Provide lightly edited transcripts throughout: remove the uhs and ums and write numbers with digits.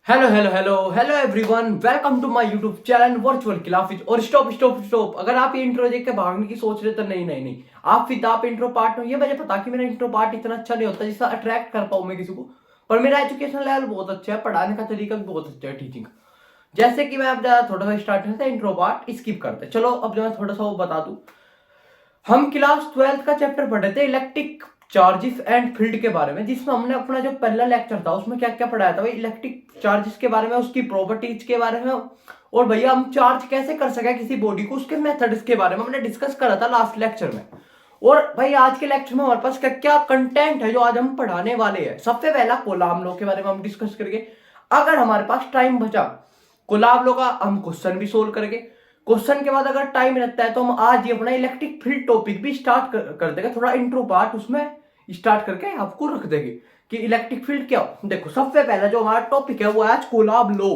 Hello hello hello hello everyone, welcome to my YouTube channel virtual classes. और stop stop stop, अगर आप ये intro देख के भागने की सोच रहे तो नहीं नहीं नहीं, आप इंट्रो पार्ट हो। ये मुझे पता कि मेरा इंट्रो पार्ट इतना अच्छा नहीं होता जिससे अट्रैक्ट कर पाऊँ मैं किसी को, पर मेरा एजुकेशन लेवल बहुत अच्छा है, पढ़ाने का तरीका भी बहुत अच्छा है, टीचिंग। जैसे कि मैं अब थोड़ा सा स्टार्ट करता है, इंट्रो पार्ट स्किप करते हैं। चलो अब जो मैं थोड़ा सा वो बता दूं। हम क्लास 12th का चैप्टर पढ़े थे इलेक्ट्रिक चार्जेस एंड फील्ड के बारे में, जिसमें हमने अपना जो पहला लेक्चर था उसमें क्या क्या पढ़ाया था भाई, इलेक्ट्रिक चार्जेस के बारे में, उसकी प्रॉपर्टीज के बारे में, और भैया हम चार्ज कैसे कर सके किसी बॉडी को, उसके मेथड्स के बारे में हमने डिस्कस करा था लास्ट लेक्चर में। और भाई आज के लेक्चर में हमारे पास क्या क्या कंटेंट है जो आज हम पढ़ाने वाले हैं। सबसे पहला कोलाम लॉ के बारे में हम डिस्कस करेंगे। अगर हमारे पास टाइम बचा, कोलाम लॉ का हम क्वेश्चन भी सोल्व करेंगे। क्वेश्चन के बाद अगर टाइम रहता है तो हम आज ही अपना इलेक्ट्रिक फील्ड टॉपिक भी स्टार्ट कर देंगे, थोड़ा इंट्रो पार्ट उसमें स्टार्ट करके आपको रख देंगे कि इलेक्ट्रिक फील्ड क्या हो। देखो सबसे पहला जो हमारा टॉपिक है वो है आज कोलाब लो।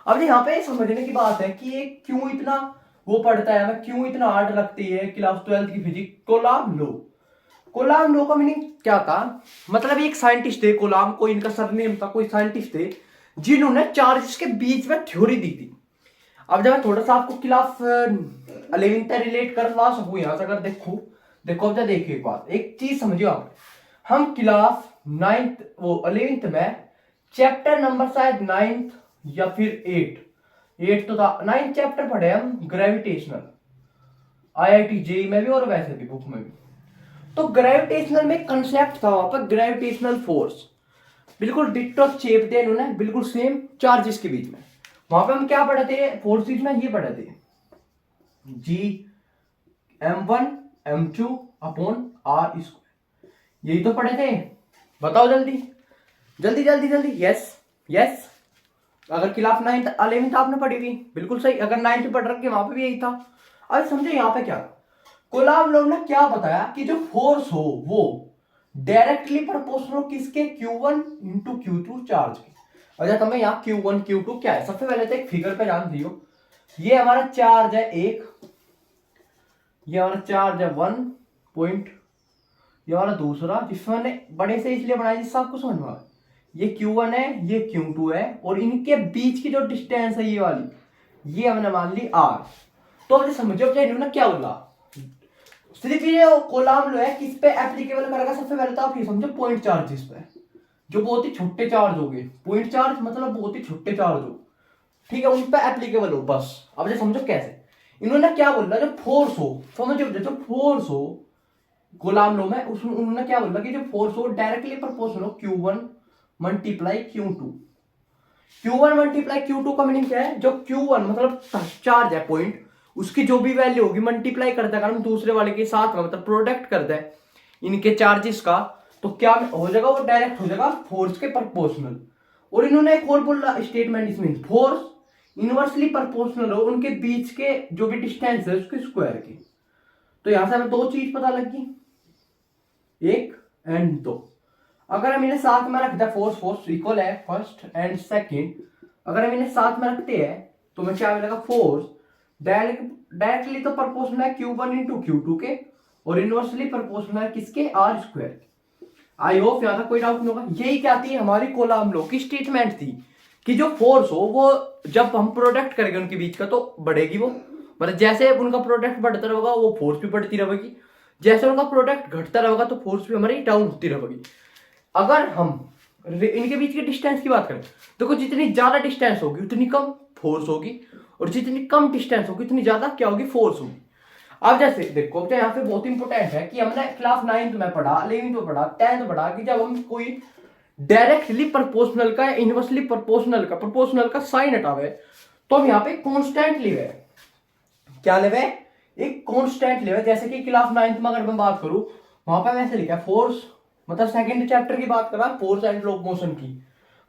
अब यहाँ पे समझने की बात है कि ये क्यों इतना वो पढ़ता है, हमें क्यों इतना हार्ड लगती है क्लास 12th की फिजिक्स। कोलाब लो, कोलाम लो का मीनिंग क्या था, मतलब एक साइंटिस्ट थे कोलाम, को इनका सरनेम था, कोई साइंटिस्ट थे जिन्होंने चार्जेस के बीच में थ्योरी दी थी। अब जब मैं थोड़ा सा आपको क्लास 11th रिलेट करवा सकूं यहां से, अगर देखो देखो अब जब देखिए एक बात, एक चीज समझियो आप। हम क्लास 9th वो 11th में चैप्टर नंबर शायद 9th या फिर 8 तो था, 9th चैप्टर पढ़े हम ग्रेविटेशनल, आईआईटी जेई में भी और वैसे भी बुक में भी। तो ग्रेविटेशनल में कंसेप्ट था वहां पर ग्रेविटेशनल फोर्स, बिल्कुल डिट्टो शेप थे इन्होंने, बिल्कुल सेम चार्जेस के बीच में। वहां पे हम क्या पढ़े थे फोर्सेज में, ये पढ़े थे जी m1 m2 upon r square, यही तो पढ़े थे। बताओ जल्दी जल्दी जल्दी जल्दी, यस यस। अगर क्लास 9th 11th आपने पढ़ी थी बिल्कुल सही, अगर 9th पढ़ रखे वहां पे भी यही था। अब समझो यहाँ पे क्या कोलाब लॉ ने क्या बताया कि जो फोर्स हो वो डायरेक्टली प्रोपोर्शनल किसके, Q1 इंटू Q2 चार्ज के। अच्छा तुम्हें यहाँ Q1 Q2 क्या है, सबसे पहले तो एक फिगर पे ध्यान दियो। ये हमारा चार्ज है एक, ये हमारा चार्ज है 1 पॉइंट, ये हमारा दूसरा जिसमें मैंने बड़े से इसलिए बनाया जिससे आपको समझ में आए। ये Q1 है, ये Q2 है, और इनके बीच की जो डिस्टेंस है ये वाली, ये हमने मान ली R। तो अब समझो इन्होंने क्या बोला, सिर्फ ये कोलाम लो है किस पे एप्लीकेबल करेगा। सबसे पहले तो आप ये समझो पॉइंट चार्जेस पे, जो बहुत ही छोटे चार्ज हो गए, पॉइंट चार्ज मतलब बहुत ही छोटे चार्ज हो, ठीक है, उन पे एप्लीकेबल हो बस। अब ये समझो कैसे, इन्होंने क्या बोला, जो फोर्स हो, समझो जो फोर्स हो गुलाम लो में, उसमें उन्होंने क्या बोला कि जो फोर्स हो डायरेक्टली प्रोपोर्शनल हो Q1 multiply Q2। Q1 multiply Q2 का मीनिंग क्या है, जो Q1 मतलब चार्ज है पॉइंट, उसकी जो भी वैल्यू होगी मल्टीप्लाई करता है, अगर हम दूसरे वाले के साथ में मतलब प्रोडक्ट करते हैं इनके चार्जेस का, तो क्या हो जाएगा, वो डायरेक्ट हो जाएगा फोर्स के प्रोपोर्शनल। और इन्होंने एक और बोला स्टेटमेंट इसमें, फोर्स इनवर्सली प्रोपोर्शनल हो उनके बीच के जो भी डिस्टेंस है उसके स्क्वायर की। तो यहां से हमें दो चीज पता लगी, एक एंड दो। अगर हम इन्हें साथ में रखते हैं, फोर्स फोर्स इक्वल है फर्स्ट एंड सेकंड, अगर हम इन्हें साथ में रखते हैं तो हमें क्या मिलेगा, फोर्स डायरेक्टली तो प्रोपोर्शनल है Q1 इंटू Q2 के, और इनवर्सली प्रोपोर्शनल है किसके, R स्क्वायर। आई होप यहां तक कोई डाउट नहीं होगा। यही क्या थी हमारी कोलाम लॉ की स्टेटमेंट थी कि जो फोर्स हो वो जब हम प्रोडक्ट करेंगे उनके बीच का तो बढ़ेगी वो, मतलब जैसे उनका प्रोडक्ट बढ़ता रहेगा वो फोर्स भी बढ़ती रहेगी, जैसे उनका प्रोडक्ट घटता रहेगा तो फोर्स भी हमारी डाउन होती रहेगी। अगर हम इनके बीच के डिस्टेंस की बात करें, देखो जितनी ज्यादा डिस्टेंस होगी उतनी कम फोर्स होगी, और जितनी कम डिस्टेंस होगी उतनी ज्यादा क्या होगी, फोर्स होगी। अब जैसे देखो अब यहाँ पे बहुत इंपॉर्टेंट है कि हमने क्लास 9th में पढ़ा, 11th में पढ़ा, 10th में पढ़ा कि जब हम कोई डायरेक्टली प्रोपोर्शनल का या इनवर्सली प्रोपोर्शनल का साइन हटावे तो हम यहाँ पे कांस्टेंट लेवे, क्या लेवे, एक कांस्टेंट लेवे। जैसे कि क्लास 9th में अगर मैं बात करूं, वहां पे वैसे लिखा फोर्स, मतलब सेकंड चैप्टर की बात कर रहा force and law of motion की,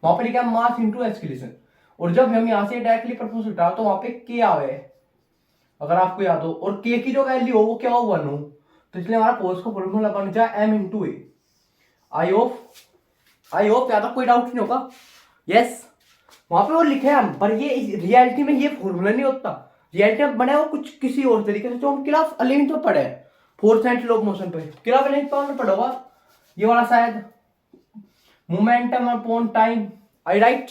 वहां पे लिखा मास इनटू एक्सीलरेशन। और जब हम यहाँ से डायरेक्टली प्रोपोर्शनल हटा तो वहां पे के आवे, अगर आपको याद हो, और के की जो वैल्यू हो वो क्या हो, 1 हो, तो इसलिए हमारा फोर्स का फॉर्मूला बन जाए m इंटू ए। आई होप यहाँ तक कोई डाउट नहीं होगा, यस। वहां पे वो लिखे हैं हम, पर ये रियलिटी में ये फॉर्मूला नहीं होता, रियलिटी में बने वो कुछ किसी और तरीके से, जो हम क्लास 11th में पढ़े force and law of motion पे, क्लास 11th में पढ़ा होगा ये वाला शायद, मोमेंटम अपॉन टाइम, आई राइट।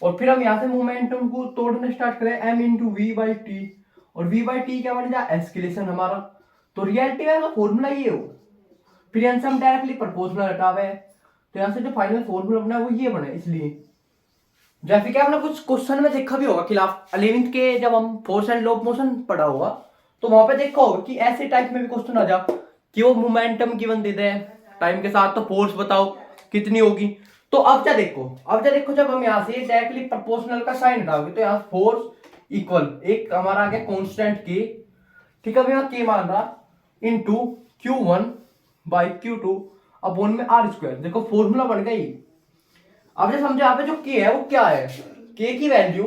और फिर हम यहाँ से मोमेंटम को तोड़ना स्टार्ट करें, m into V by T, और v बाई टी क्या बन जाए, एस्केलेशन हमारा। तो रियलिटी का फॉर्मूला ये हो, फिर यहाँ से हम डायरेक्टली प्रपोर्शनल हटावे, तो यहाँ से जो फाइनल फॉर्मूला बना है वो ये बने। इसलिए जैसे कि आपने कुछ क्वेश्चन में देखा भी होगा खिलाफ 11th के, जब हम force and law of motion पढ़ा होगा तो वहां पे देखा होगा कि ऐसे टाइप में भी क्वेश्चन आ जा कि वो मोमेंटम गिवन दे दे टाइम के साथ, तो फोर्स बताओ कितनी होगी। तो अब क्या देखो जब हम यहाँ से डायरेक्टली प्रोपोर्शनल का साइन हटाओगे तो यहाँ फोर्स इक्वल एक हमारा आ गया कांस्टेंट के, ठीक है, यहाँ के मान रहा into Q1 by Q2 upon में R स्क्वायर। देखो फॉर्मूला बन गई। अब जो समझो यहाँ पे जो के है वो क्या है, के की वैल्यू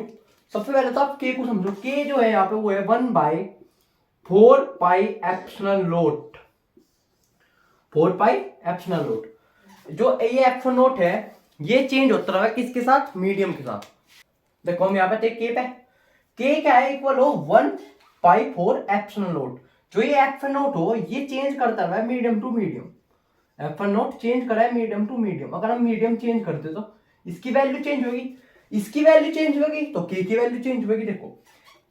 सबसे पहले तो आप के को समझो, के जो है यहाँ पे वो है 1/4 pi epsilon not, 4 pi epsilon not. जो ये एप्सिलॉन नॉट है ये चेंज होता रहा किसके साथ, मीडियम के साथ। देखो हम यहाँ पे के पे के क्या है, इक्वल हो 1/4 एप्सिलॉन नॉट। जो ये एप्सिलॉन नॉट हो ये चेंज करता रहा है medium to medium, epsilon not change करा है मीडियम टू मीडियम। अगर हम मीडियम चेंज करते तो इसकी वैल्यू चेंज होगी, इसकी वैल्यू चेंज होगी, तो के की वैल्यू चेंज होगी। देखो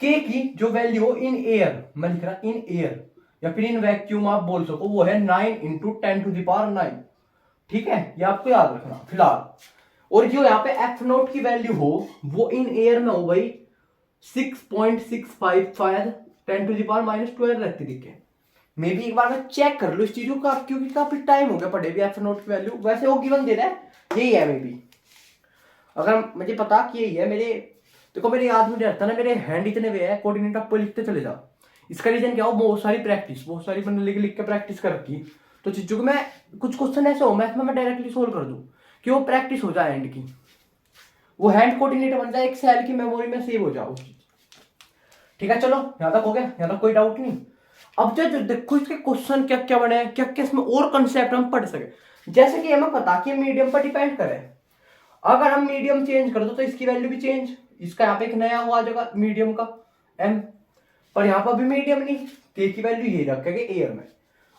के की जो वैल्यू हो इन एयर, मैं लिख रहा इन एयर या फिर इन वैक्यूम आप बोल सको, वो है 9 × 10⁹9, ठीक है, ये आपको याद रखना फिलहाल। और जो यहाँ पे एफ नोट की वैल्यू हो वो इन एयर में हो गई 6.65 शायद 10⁻⁻12 रहती दिखे। मे भी एक बार में चेक कर लो इस चीजों का, क्योंकि काफी टाइम हो गया पढ़े भी एफ नोट की वैल्यू। वैसे वो गिवन दे रहा है यही है, मे भी अगर मुझे पता कि यही है, मेरे देखो मेरे याद में रहता ना, मेरे हैंड इतने वे है, कोऑर्डिनेट आप लिखते चले जाओ। इसका रीजन क्या हो, बहुत सारी प्रैक्टिस, बहुत सारी मैंने लिख के प्रैक्टिस कर रखी, तो चीजों को मैं कुछ क्वेश्चन ऐसे हो मैथ में मैं डायरेक्टली सोल्व कर दूं कि वो प्रैक्टिस हो जाए हैंड की, वो हैंड कोऑर्डिनेट बन जाए, एक सेल की मेमोरी में सेव हो जाओ। ठीक है, चलो यहाँ तक हो गया, यहाँ तक कोई डाउट नहीं। अब जो देखो इसके क्वेश्चन क्या क्या बने, क्या क्या इसमें और कंसेप्ट हम पढ़ सके। जैसे कि हमें पता कि मीडियम पर डिपेंड करे, अगर हम मीडियम चेंज कर दो तो इसकी वैल्यू भी चेंज, इसका यहाँ पे एक नया हुआ जगह मीडियम का m, पर यहाँ पर भी मीडियम नहीं, k की वैल्यू ये रखेंगे एयर में।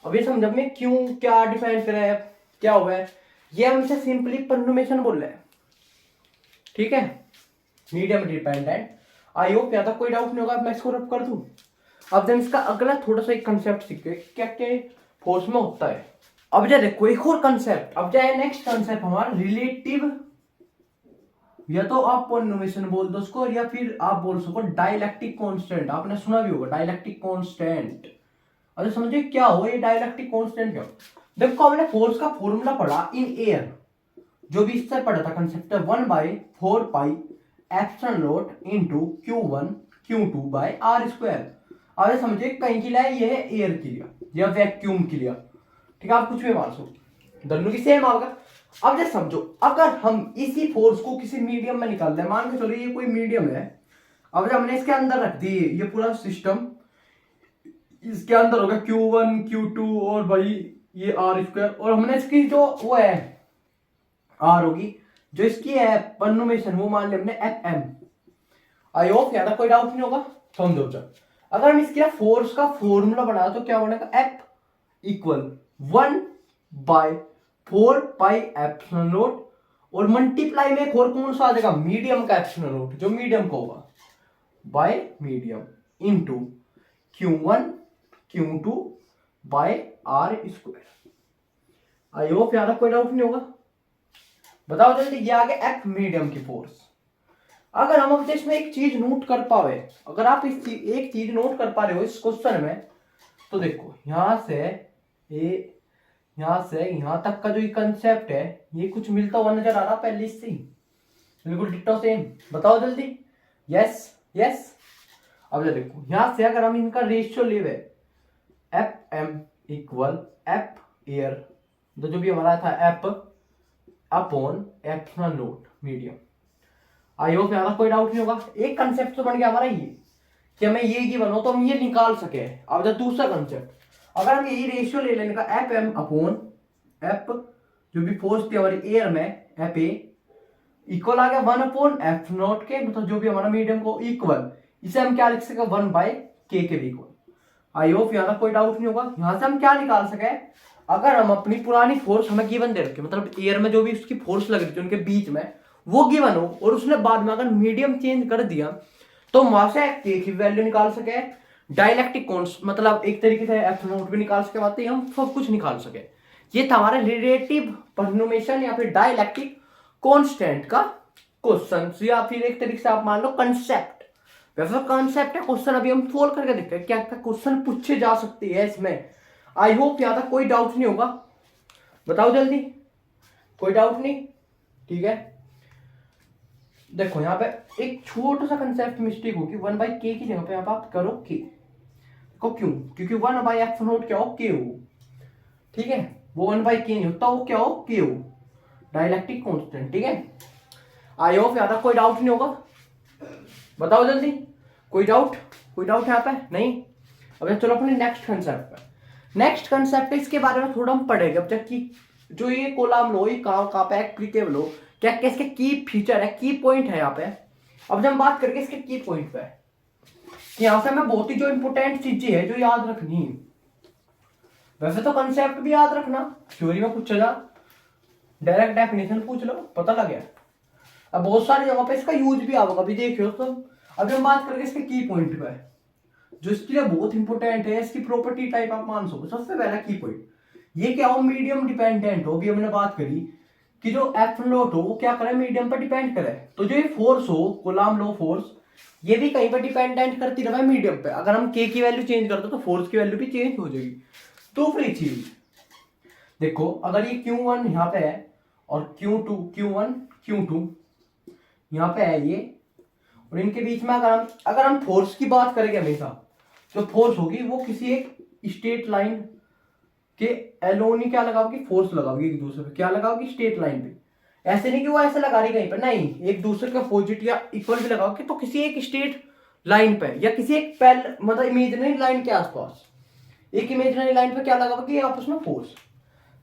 अब ये समझ में क्यों क्या डिफाइन करे क्या हुआ है, ये हम इसे सिंपली परनोमेशन बोल रहे हैं, ठीक है, मीडियम डिपेंडेंट। आई होप यहाँ तक कोई डाउट नहीं होगा, मैं इसको रब कर दूं। अब जब इसका अगला थोड़ा सा एक कंसेप्ट सीखे क्या क्या फोर्स में होता है। अब जा देखो एक और कंसेप्ट, अब जाए नेक्स्ट कंसेप्ट हमारा रिलेटिव, या तो आप परनोमेशन बोल दो उसको, या फिर आप बोल सको डाइलेक्ट्रिक कांस्टेंट। आपने सुना भी होगा डाइलेक्ट्रिक कांस्टेंट। अच्छा समझिए क्या हो ये डाइलेक्ट्रिक कांस्टेंट क्या हो। देखो हमने फोर्स का फॉर्मूला पढ़ा इन एयर, जो भी इससे पढ़ा था कंसेप्ट है 1/4 pi epsilon not into Q1 Q2 by R square. अब समझिए कहीं के लिए ये है एयर के लिए या वैक्यूम के लिए, ठीक है, आप कुछ भी मान सकते, दोनों की सेम आएगा। अब जैसे समझो अगर हम इसी फोर्स को किसी मीडियम में निकाल दें, मान के चलो ये कोई मीडियम है, अब जब हमने इसके अंदर रख दी ये पूरा सिस्टम, इसके अंदर होगा Q1 Q2 और भाई ये R स्क्वायर, और हमने इसकी जो वो है R होगी, जो इसकी है परनोमेशन वो मान लिया हमने FM। आई होप यहाँ तक कोई डाउट नहीं होगा, समझो। अगर हम इसके फोर्स का फॉर्मूला बना तो क्या बनेगा, F equal 1/4 pi epsilon not, और मल्टीप्लाई में एक और कौन सा आ जाएगा, मीडियम का एप्सिलॉन नॉट जो मीडियम का होगा, by medium into Q1 Q2 by R square. I hope यहाँ तक कोई डाउट नहीं होगा, बताओ जल्दी। ये आ गया F मीडियम की फोर्स। अगर हम अब इसमें एक चीज नोट कर पावे, अगर आप इस एक चीज नोट कर पा रहे हो इस क्वेश्चन में, तो देखो यहां से यहां तक का जो ये कंसेप्ट है ये कुछ मिलता हुआ नजर आ रहा पहले इससे, बिल्कुल डिट्टो सेम। बताओ जल्दी, यस यस। अब देखो यहां से अगर हम इनका रेशियो लेवे FM इक्वल F एयर, तो जो भी हमारा था F upon epsilon not medium. I hope यहाँ कोई डाउट नहीं होगा। एक कंसेप्ट तो बन गया हमारा ये कि हमें ये गिवन हो तो हम ये निकाल सके। अब दूसरा कंसेप्ट, अगर हम यही रेशियो ले लेने का FM अपॉन F, जो भी फोर्स थी हमारी एयर में FA इक्वल आ गया 1/F0 के, मतलब जो भी हमारा मीडियम को इक्वल, इसे हम क्या लिख सके 1/K के भी इक्वल। आई होप यहाँ कोई डाउट नहीं होगा। यहाँ से हम क्या निकाल सके, अगर हम अपनी पुरानी फोर्स हमें गिवन दे रखे, मतलब एयर में जो भी उसकी फोर्स लग रही थी उनके बीच में, वो गिवन हो और उसने बाद में अगर मीडियम चेंज कर दिया तो वहां से के की वैल्यू निकाल सके, डायलैक्टिक कॉन्स्ट मतलब एक तरीके से एफ नोट भी निकाल सके, बात हम सब कुछ निकाल सके। ये था हमारा रिलेटिव परफॉर्मेशन या फिर डायलैक्टिक कांस्टेंट का क्वेश्चन, या फिर एक तरीके से आप मान लो कंसेप्ट। वैसे कंसेप्ट है, क्वेश्चन अभी हम सोल्व करके देखते हैं क्या क्या क्वेश्चन पूछे जा सकते हैं इसमें। आई होप यहां तक कोई डाउट नहीं होगा, बताओ जल्दी, कोई डाउट नहीं? ठीक है, देखो यहाँ पे एक छोटा सा कंसेप्ट मिस्टेक होगी, 1/k की जगह पे आप करो k को, क्यों? क्योंकि 1/f नोट क्या हो, k हो, ठीक है, वो 1/k नहीं होता, वो क्या हो, k हो, डायलैक्टिक कांस्टेंट। ठीक है, आई होप यहाँ तक कोई डाउट नहीं होगा, बताओ जल्दी, कोई डाउट? कोई डाउट यहाँ पे नहीं? अब चलो अपने नेक्स्ट कंसेप्ट पे। नेक्स्ट कंसेप्ट है, इसके बारे में थोड़ा हम पढ़ेंगे अब तक कि जो ये कोलम लो, ये कहाँ पे एप्लीकेबल हो, क्या क्या इसके की फीचर है, की पॉइंट है यहाँ पे। अब जब हम बात करके इसके की पॉइंट पे कि यहाँ से हमें बहुत ही जो इंपोर्टेंट चीजें है जो याद रखनी है। वैसे तो कंसेप्ट भी याद रखना, थ्योरी में पूछा जा, डायरेक्ट डेफिनेशन पूछ लो, पता लग गया। अब बहुत सारी जगह पे इसका यूज भी आएगा, अभी देखियो तो। अभी हम बात करके इसके की पॉइंट पे जो इसके लिए बहुत इंपॉर्टेंट है, इसकी प्रॉपर्टी टाइप आप मान सको। सबसे पहला की पॉइंट ये क्या हो, मीडियम डिपेंडेंट हो। अभी हमने बात करी कि जो एफ नोट हो वो क्या करे, मीडियम पर डिपेंड करे। तो जो ये फोर्स हो, कूलम्ब लॉ फोर्स, ये भी कहीं पर डिपेंडेंट करती रहे मीडियम पे। अगर हम के की वैल्यू चेंज करते तो फोर्स की वैल्यू भी चेंज हो जाएगी। दूसरी चीज देखो, अगर ये Q1 यहाँ पे है और Q1 Q2 यहाँ पे है ये, और इनके बीच में अगर हम फोर्स की बात करेंगे, हमेशा जो फोर्स होगी वो किसी एक स्ट्रेट लाइन के एलोनी क्या लगाओगी, फोर्स लगाओगी एक दूसरे पे, क्या लगाओगी, स्ट्रेट लाइन पे। ऐसे नहीं कि वो ऐसे लगा रही कहीं पर, नहीं, एक दूसरे का अपोजिट या इक्वल भी लगाओगे तो किसी एक स्ट्रेट लाइन पे या किसी एक मतलब इमेजिनरी लाइन के आसपास, एक इमेजिनरी लाइन पे क्या लगाओगे, आपस में फोर्स।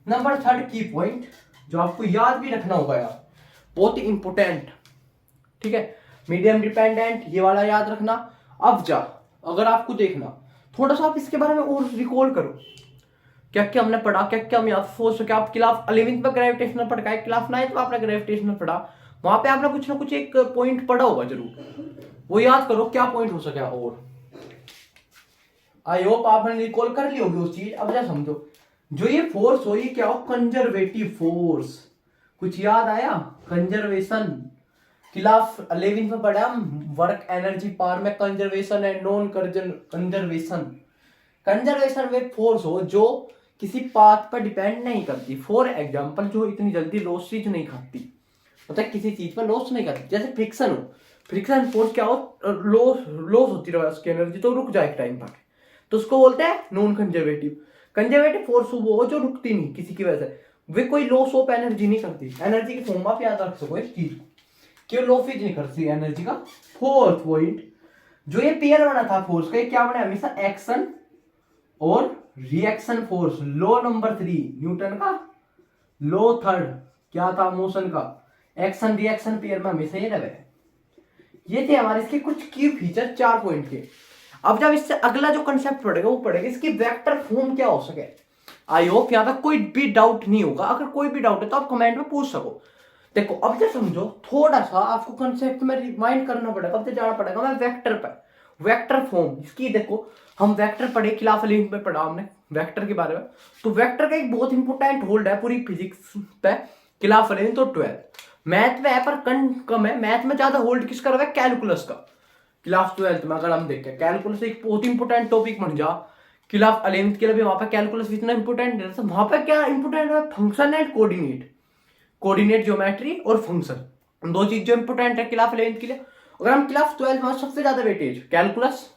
नंबर थर्ड की पॉइंट जो आपको याद भी रखना होगा यार, बहुत ही इंपोर्टेंट, ठीक है, मीडियम डिपेंडेंट, ये वाला याद रखना। अब अगर आपको देखना थोड़ा सा आप इसके बारे में और रिकॉल करो, क्या क्या हमने पढ़ा, क्या क्या हम याद सोच सके। आप क्लास 11th में ग्रेविटेशनल पढ़ा है, क्लास 9th में आपने ग्रेविटेशनल पढ़ा, वहां पे आपने कुछ ना कुछ एक पॉइंट पढ़ा होगा जरूर, वो याद करो क्या पॉइंट हो सके। और आई होप आपने रिकॉल कर ली होगी उस चीज। अब समझो, जो ये फोर्स हो, ये क्या हो, कंजर्वेटिव फोर्स। कुछ याद आया? कंजर्वेशन क्लास 11th में पढ़ा हम, वर्क एनर्जी पावर में कंजर्वेशन है, नॉन कंजर्वेशन। कंजर्वेशन वे फोर्स हो जो किसी पाथ पर डिपेंड नहीं करती। फॉर एग्जांपल, जो इतनी जल्दी लॉस चीज नहीं खाती, मतलब किसी चीज पर लॉस नहीं करती। जैसे फ्रिक्शन हो, फ्रिक्शन फोर्स क्या हो, लॉस होती रहे उसकी एनर्जी तो रुक जाए एक टाइम पर, तो उसको बोलते हैं नॉन कंजर्वेटिव। कंजर्वेटिव फोर्स वो हो जो रुकती नहीं किसी की वजह से, वे कोई लॉस ऑफ एनर्जी नहीं करती। एनर्जी की फॉर्म आप याद रख सको इस चीज को, क्यों लॉस नहीं करती एनर्जी का। फोर्थ पॉइंट, जो ये पेयर बना था फोर्स का, क्या बना हमेशा, एक्शन और reaction force. Law number 3 Newton का, लॉ थर्ड क्या था, मोशन का, एक्शन रिएक्शन पेयर में हमेशा ये रहे। ये थे हमारे इसके कुछ की फीचर 4 पॉइंट के। अब जब इससे अगला जो कंसेप्ट पड़ेगा वो पड़ेगा इसकी वेक्टर फॉर्म क्या हो सके। आई होप यहां तक कोई भी डाउट नहीं होगा। अगर कोई भी डाउट है तो आप कमेंट में पूछ सको। देखो अब जब समझो, थोड़ा सा आपको कंसेप्ट में रिमाइंड करना पड़ेगा, अब जाना पड़ेगा मैं वेक्टर पर। वेक्टर फॉर्म इसकी देखो, हम वेक्टर पढ़े क्लास 11 में पढ़ा हमने वेक्टर के बारे में। तो वेक्टर का एक बहुत इंपॉर्टेंट होल्ड है पूरी फिजिक्स पे, क्लास 11 तो 12। मैथ में है पर कम है, मैथ में ज्यादा होल्ड किसका रहा है, कैलकुलस का। क्लास 12 में अगर हम देखें, कैलकुलस एक बहुत इंपॉर्टेंट टॉपिक बन जा। क्लास 11 के लिए भी वहां पर कैलकुलस इतना इंपॉर्टेंट है, तो वहां पर क्या इंपॉर्टेंट है, function and coordinate, coordinate geometry और फंक्शन, दो चीज जो इंपॉर्टेंट है क्लास 11 के लिए। अगर हम क्लास 12 में सबसे ज्यादा वेटेज कैलकुलस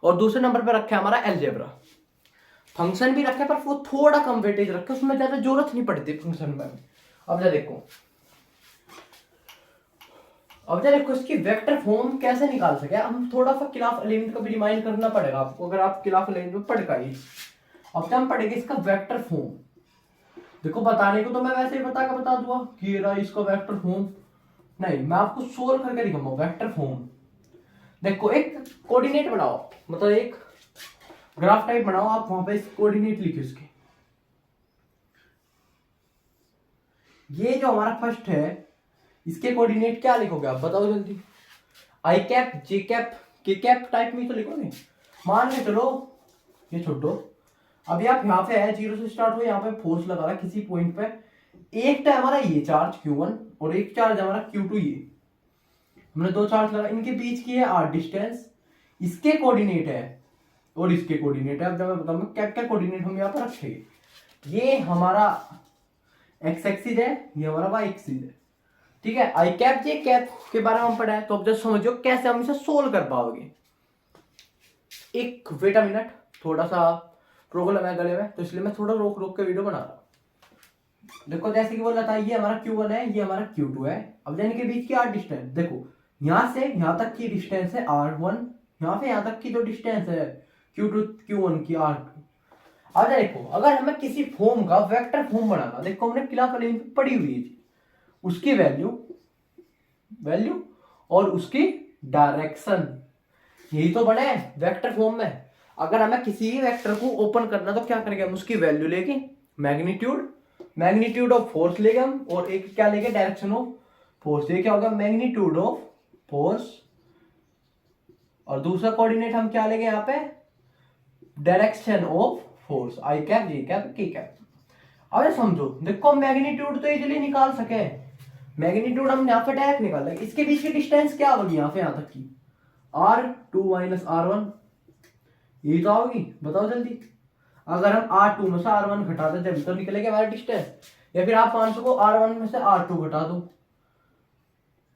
और दूसरे नंबर पर रखे हमारा अलजेब्रा। फंक्शन भी रखे पर वो थोड़ा कम वेटेज रखे, उसमें ज्यादा जरूरत नहीं पड़ती फंक्शन में। अब देखो इसकी वेक्टर फॉर्म कैसे निकाल सके। हम थोड़ा सा क्लास 11 का भी रिमाइंड करना पड़ेगा आपको, अगर आप क्लास 11 में पढ़ गए। अब हम पढ़ेंगे इसका वेक्टर फॉर्म। देखो बताने को तो मैं वैसे ही बता दूंगा कि ये रहा इसका वेक्टर फॉर्म, नहीं मैं आपको सोल्व करके दिखाऊंगा वेक्टर फॉर्म। देखो एक कोऑर्डिनेट बनाओ, मतलब एक ग्राफ टाइप बनाओ, आप वहां पे कोऑर्डिनेट लिखिए इसके। ये जो हमारा फर्स्ट है इसके कोऑर्डिनेट क्या लिखोगे आप बताओ जल्दी। आई कैप, जे कैप, के कैप टाइप में तो लिखोगे। मान के चलो ये छोड़ो, अभी आप यहाँ पे है 0 से स्टार्ट हो, यहाँ पे फोर्स लगा रहा है किसी पॉइंट पे। एक तो हमारा ये चार्ज Q1 और एक चार्ज हमारा Q2, ये हमने दो चार्ज लगा, इनके बीच की है r डिस्टेंस, इसके कोऑर्डिनेट है और इसके कोऑर्डिनेट है। अब जब मैं बताऊंगा क्या क्या कोऑर्डिनेट हम यहाँ पर रखेंगे। ये हमारा x एक्सिस है, ये हमारा y एक्सिस है, ठीक है। आई कैप जे कैप के बारे में हम पढ़ा है, तो अब जस्ट समझो कैसे हम इसे सोल्व कर पाओगे। एक वेट अ मिनट, थोड़ा सा प्रॉब्लम है गले में, तो इसलिए मैं थोड़ा रोक रोक के वीडियो बना रहा हूं। देखो जैसे कि बोला था, ये हमारा Q1 है, ये हमारा Q2 है। अब इनके बीच की आर डिस्टेंस देखो, यहां से यहां तक की डिस्टेंस है R1, यहां से यहां तक की जो डिस्टेंस है Q2 Q1 की R2। अब देखो अगर हमें किसी फॉर्म का वेक्टर फॉर्म बनाना, देखो हमने खिलाफ पड़ी हुई है, उसकी वैल्यू और उसकी डायरेक्शन, यही तो बने वेक्टर फॉर्म में। अगर हमें किसी वेक्टर को ओपन करना तो क्या करेंगे हम, उसकी वैल्यू लेके मैग्नीट्यूड ऑफ फोर्स लेंगे हम, और एक क्या लेंगे, डायरेक्शन ऑफ फोर्स। ये क्या होगा, मैग्नीट्यूड ऑफ फोर्स, और दूसरा कोऑर्डिनेट हम क्या लेंगे यहाँ पे, direction of force, I cap J cap के कैप। अब समझो देखो मैग्नीट्यूड तो इजीली निकाल सके, मैग्नीट्यूड हम यहाँ पे डायरेक्ट निकाल लेंगे। इसके बीच की डिस्टेंस क्या होगी यहाँ पे यहाँ तक की, R2 माइनस R1, यही तो होगी, बताओ जल्दी। अगर हम R2 में से R1 घटा दें तभी तो निकलेगा हमारा डिस्टेंस, या फिर आप 500 को R1 में से R2 घटा दो।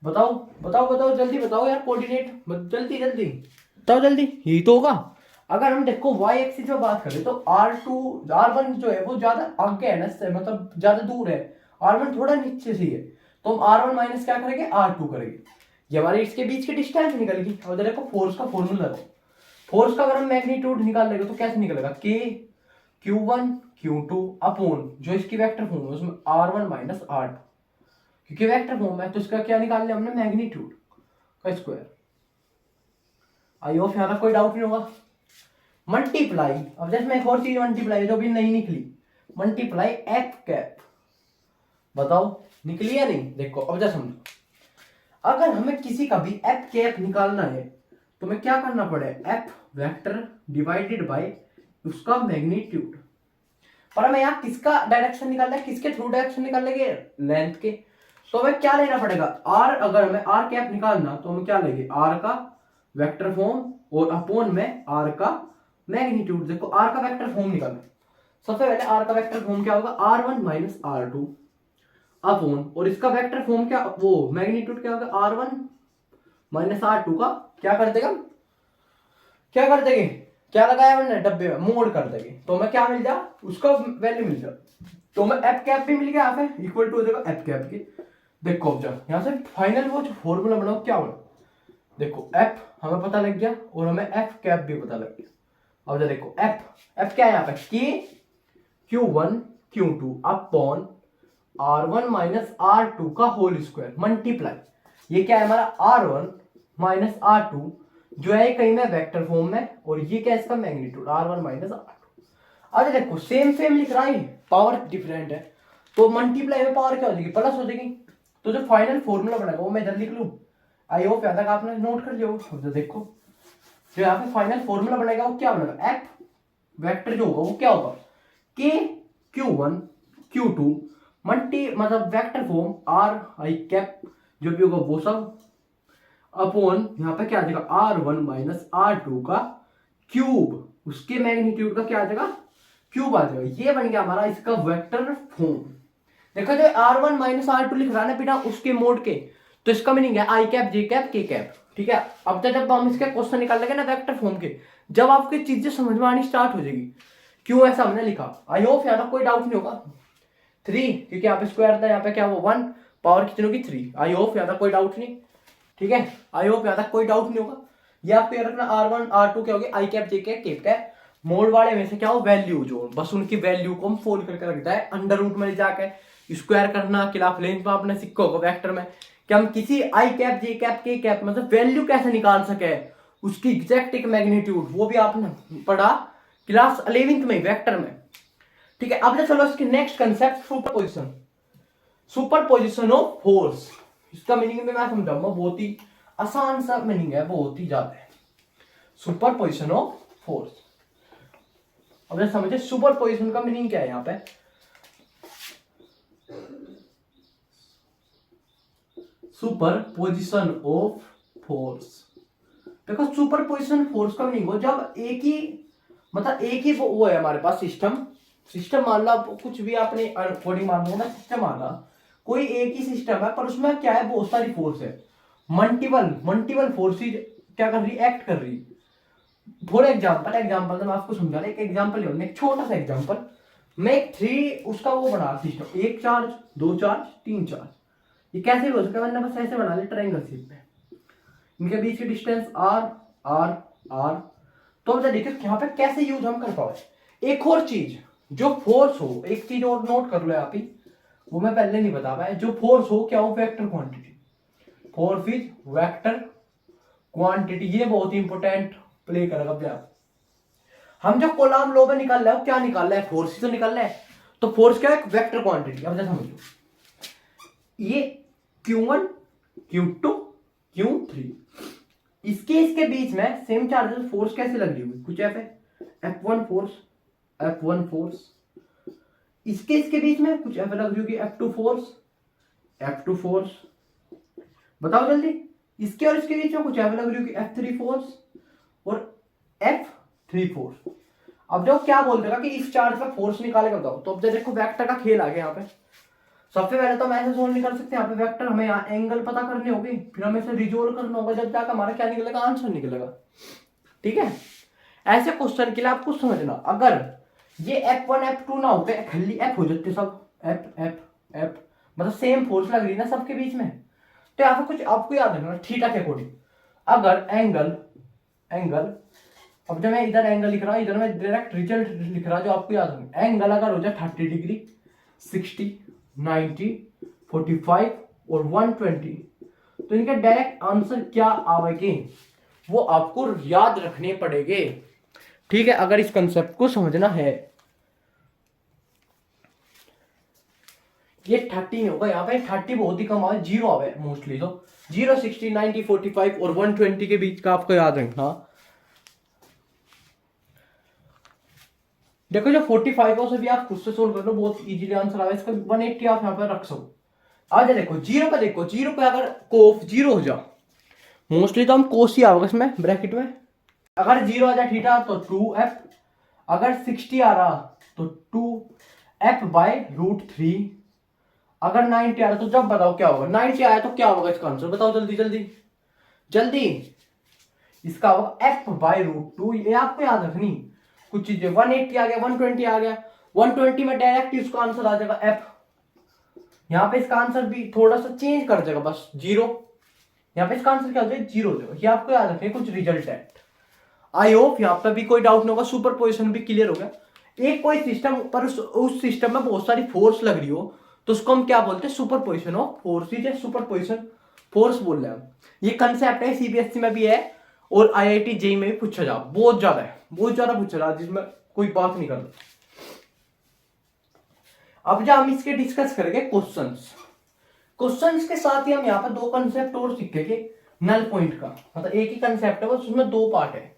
बताओ बताओ बताओ जल्दी बताओ यार, कोऑर्डिनेट जल्दी जल्दी बताओ जल्दी, यही तो होगा। अगर हम देखो y एक्सिस में बात करें तो R1 जो है वो ज्यादा आगे है ना, मतलब ज्यादा दूर है, R1 थोड़ा नीचे से है, तो हम R1 माइनस क्या करेंगे, R2 करेंगे, ये हमारे इसके बीच की डिस्टेंस निकलेगी। अब देखो फोर्स का फॉर्मूला है, फोर्स का अगर हम मैग्नीट्यूड निकाल लेंगे तो कैसे निकलेगा, K Q1 Q2 अपॉन जो इसकी वेक्टर फॉर्म है उसमें R1 माइनस R2, क्योंकि वेक्टर फॉर्म है तो इसका क्या निकाल लिया हमने, मैग्नीट्यूड का स्क्वायर। आई होप यहाँ तक कोई डाउट नहीं होगा। मल्टीप्लाई, अब जैसे मैं एक और चीज मल्टीप्लाई जो भी नहीं निकली, मल्टीप्लाई एफ कैप, बताओ निकली या नहीं। देखो अब जैसे समझो, अगर हमें किसी का भी एफ कैप निकालना है तो हमें क्या करना पड़े, एफ वेक्टर डिवाइडेड बाय उसका मैग्नीट्यूड। पर हमें यहाँ किसका डायरेक्शन निकालना है, किसके थ्रू डायरेक्शन निकाल लेंगे, लेंथ के। तो हमें क्या लेना पड़ेगा, आर, अगर हमें आर कैप निकालना तो हम क्या लेंगे, आर का वेक्टर फॉर्म और अपॉन में आर का मैग्नीट्यूड। देखो आर का वेक्टर फॉर्म निकालना, सबसे पहले आर का वेक्टर फॉर्म क्या होगा, R1 माइनस R2 अपॉन, और इसका वेक्टर फॉर्म क्या, वो मैग्नीट्यूड क्या होगा, R1 माइनस R2 का क्या कर देगा, क्या कर देंगे, क्या लगाया मैंने डब्बे में, मोड कर देंगे, तो हमें क्या मिल जाए, उसका वैल्यू मिल जाए। तो हमें एफ कैप भी मिल गया, यहाँ पे इक्वल टू हो जाएगा एफ कैप के। देखो अब जब यहाँ से फाइनल वो जो फॉर्मूला बनाओ क्या बना, देखो एफ हमें पता लग गया और हमें एफ कैप भी पता लग गया। अब देखो एफ क्या है यहाँ पे, के Q1 Q2 upon R1 minus R2 का होल स्क्वायर मल्टीप्लाई, ये क्या है हमारा R1 माइनस R2 जो है कहीं में वेक्टर फॉर्म में, और ये क्या है इसका मैग्नीट्यूड R1 माइनस R2। अब देखो सेम लिख रहा है, पावर डिफरेंट है, तो मल्टीप्लाई में पावर क्या हो जाएगी, प्लस हो जाएगी। तो जो फाइनल फॉर्मूला बनेगा वो मैं इधर लिख लूं, आई होप यहाँ तक आपने नोट कर लिया। तो देखो जो यहाँ पे फाइनल फॉर्मूला बनेगा वो क्या बनेगा, एफ वेक्टर जो होगा वो क्या होगा, के Q1 Q2 मतलब vector form are I cap जो भी होगा वो सब अपॉन यहाँ पे क्या आ जाएगा, R1 माइनस R2 का क्यूब, उसके मैग्नीट्यूड का क्या आ जाएगा, क्यूब आ जाएगा। ये बन गया हमारा इसका वेक्टर फॉर्म। देखो जो R1 माइनस R2 लिख रहा है ना बिना उसके मोड के, तो इसका मीनिंग है आई कैप जे कैप के कैप, ठीक है। अब जब हम इसके क्वेश्चन निकाल लेंगे ना वेक्टर फॉर्म के, जब आपकी चीजें समझ में आनी स्टार्ट हो जाएगी क्यों ऐसा हमने लिखा। आई होप यहाँ तक कोई डाउट नहीं होगा। 3 क्योंकि यहाँ पे स्क्वायर था, यहाँ पे क्या वो 1, पावर कितनी होगी 3। आई होप यहाँ तक कोई डाउट नहीं, ठीक है। आई होप यहाँ तक कोई डाउट नहीं होगा। ये आपको याद रखना R1 R2 क्या होगी, आई कैप जे कैप के कैप, मोड वाले में से क्या हो वैल्यू, जो बस उनकी वैल्यू को हम फोल्ड करके रखता है, अंडर रूट में जाके स्क्वायर करना, खिलाफ लेंथ में आपने सीखा होगा वेक्टर में कि हम किसी आई कैप जे कैप के कैप मतलब वैल्यू कैसे निकाल सके, उसकी एग्जैक्ट एक मैग्नीट्यूड, वो भी आपने पढ़ा क्लास 11th में वेक्टर में, ठीक है। अब चलो इसकी next concept superposition of force. इसका मीनिंग में मैं समझाऊंगा, बहुत ही आसान सा मीनिंग है, बहुत ही ज्यादा है। Super position of force. अब जरा समझे सुपर पोजिशन का मीनिंग क्या है यहाँ पे। सुपर पोजिशन ऑफ फोर्स, देखो सुपर पोजिशन फोर्स का मीनिंग हो जब एक ही मतलब एक ही वो है हमारे पास सिस्टम मान लो, आप कुछ भी आपने अकॉर्डिंग मान लो ना, सिस्टम मान लो कोई एक ही सिस्टम है, पर उसमें क्या है, बहुत सारी फोर्स है, मल्टीपल फोर्सेज क्या कर रही, एक्ट कर रही। फॉर एग्जाम्पल तो मैं आपको समझा रहा, एक एग्जाम्पल ले, एक छोटा सा एग्जाम्पल, मैं एक 3 उसका वो बना सिस्टम, 1 चार्ज 2 चार्ज 3 चार्ज, ये कैसे हो सकता है, मैंने बस ऐसे बना लिया ट्रायंगल शेप में, इनके बीच की डिस्टेंस आर आर आर। तो अब देखिए यहाँ पे कैसे यूज हम कर पाए। एक और चीज, जो फोर्स हो, एक चीज और नोट कर लो यहाँ पे, वो मैं पहले नहीं बता पाया, जो फोर्स हो क्या हो, vector quantity, force is vector quantity, ये बहुत इंपॉर्टेंट प्ले करेगा। अब हम जो कोलाम लॉ में निकाल रहे हो, क्या निकाल रहा है, फोर्स ही तो निकाल रहा है, तो फोर्स क्या है, वेक्टर क्वांटिटी। अब जैसे समझो ये Q1 Q2 Q3, इसके बीच में सेम चार्जेस फोर्स कैसे लग रही हुई, कुछ ऐसे F1 फोर्स, इसके बीच में कुछ ऐसे लग रही होगी F2 फोर्स, बताओ जल्दी, इसके और इसके बीच में कुछ ऐसे लग रही होगी F3 फोर्स और F3 फोर्स। अब जो क्या बोल देगा कि इस चार्ज का फोर्स निकालेगा, बताओ। तो अब देखो वेक्टर का खेल आ गया यहाँ पे। सबसे पहले तो हम ऐसे सोल्व नहीं कर सकते, यहाँ पे वेक्टर हमें यहाँ एंगल पता करने होंगे, फिर हमें इसे रिजोल्व करना होगा, जब तक हमारा क्या निकलेगा, आंसर निकलेगा। ठीक है, ऐसे क्वेश्चन के लिए आपको समझना, अगर ये F1 F2 ना होते, खाली F हो जाते सब, F मतलब सेम फोर्स लग रही ना सबके बीच में, तो यहाँ पे कुछ आपको याद रखना थीटा के अकॉर्डिंग। अगर एंगल अब जब मैं इधर एंगल लिख रहा हूँ, इधर मैं डायरेक्ट रिजल्ट लिख रहा हूँ, जो आपको याद रखना, एंगल अगर हो जाए 30 डिग्री 60 90 45 और 120, तो इनके डायरेक्ट आंसर क्या आएंगे वो आपको याद रखने पड़ेंगे। ठीक है, अगर इस कंसेप्ट को समझना है। ये 30 नहीं होगा, यहाँ पे 30 बहुत ही कम आवे, 0 आवे मोस्टली, तो 0 60 90 45 और 120 के बीच का आपको याद रखना। देखो जो 45 है उसे भी आप खुद से सोल्व कर लो, बहुत इजीली आंसर आवे इसका, 180 आप यहाँ पे रख सको। आज देखो 0 पे अगर कोफ 0 हो जा, मोस्टली तो हम कोस ही आएगा इसमें ब्रैकेट में, अगर 0 आ जाए थीटा तो 2f, अगर 60 आ रहा तो 2f/√3, अगर 90 आ रहा तो जब बताओ क्या होगा, 90 आया तो क्या होगा इसका आंसर, बताओ जल्दी। इसका होगा f/√2, ये आपको याद रखनी कुछ चीजें। 180 आ गया, 120 आ गया, 120 में डायरेक्ट इसका आंसर आ जाएगा f। यहाँ पे इसका आंसर भी थोड़ा सा चेंज कर देगा, बस 0, यहाँ पे इसका आंसर क्या हो जाएगा, 0 हो जाएगा। ये आपको याद रखिए कुछ रिजल्ट है। आई होप यहाँ पे भी कोई डाउट नहीं होगा, सुपर पोजिशन भी क्लियर हो गया। एक कोई सिस्टम पर उस सिस्टम में बहुत सारी फोर्स लग रही हो, तो उसको हम क्या बोलते हैं, सुपर पोजिशन ऑफ फोर्सेज है, सुपर पोजिशन फोर्स बोल रहे हैं। ये कंसेप्ट है, सीबीएसई में भी है और आईआईटी जेईई में भी पूछा जा, बहुत ज्यादा पूछा जा, जिसमें कोई बात नहीं करता। अब जब हम इसके डिस्कस करेंगे क्वेश्चंस के साथ ही हम यहाँ पर 2 कंसेप्ट और सीखेंगे। नल पॉइंट का मतलब एक ही कंसेप्ट है, बस उसमें 2 पार्ट है।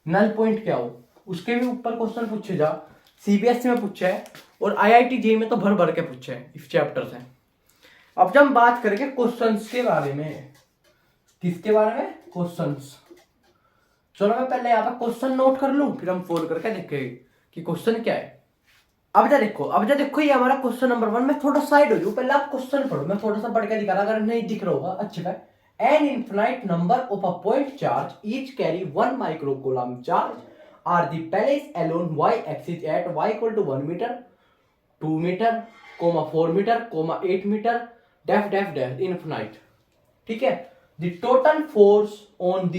नल पॉइंट क्या हो, उसके भी ऊपर क्वेश्चन पूछे जा, सीबीएसई में पूछा है और आईआईटी जेईई में तो भर के पूछे है इस चैप्टर से। अब जब हम बात करेंगे क्वेश्चंस के बारे में, किसके बारे में, क्वेश्चंस। चलो मैं पहले यहाँ पर क्वेश्चन नोट कर लूं, फिर हम फोल्ड करके देखेंगे कि क्वेश्चन क्या है। अब जा देखो ये हमारा क्वेश्चन नंबर 1। मैं थोड़ा साइड हो जाऊं, पहले आप क्वेश्चन पढ़ो, मैं थोड़ा सा पढ़ के दिखा रहा, अगर नहीं दिख रहा होगा अच्छे का। An infinite number of a point charge each carry 1 microcoulomb charge are the placed along y-axis at y equal to 1 meter, 2 meter, 4 meter, 8 meter, dash infinite. ठीक है, the total force on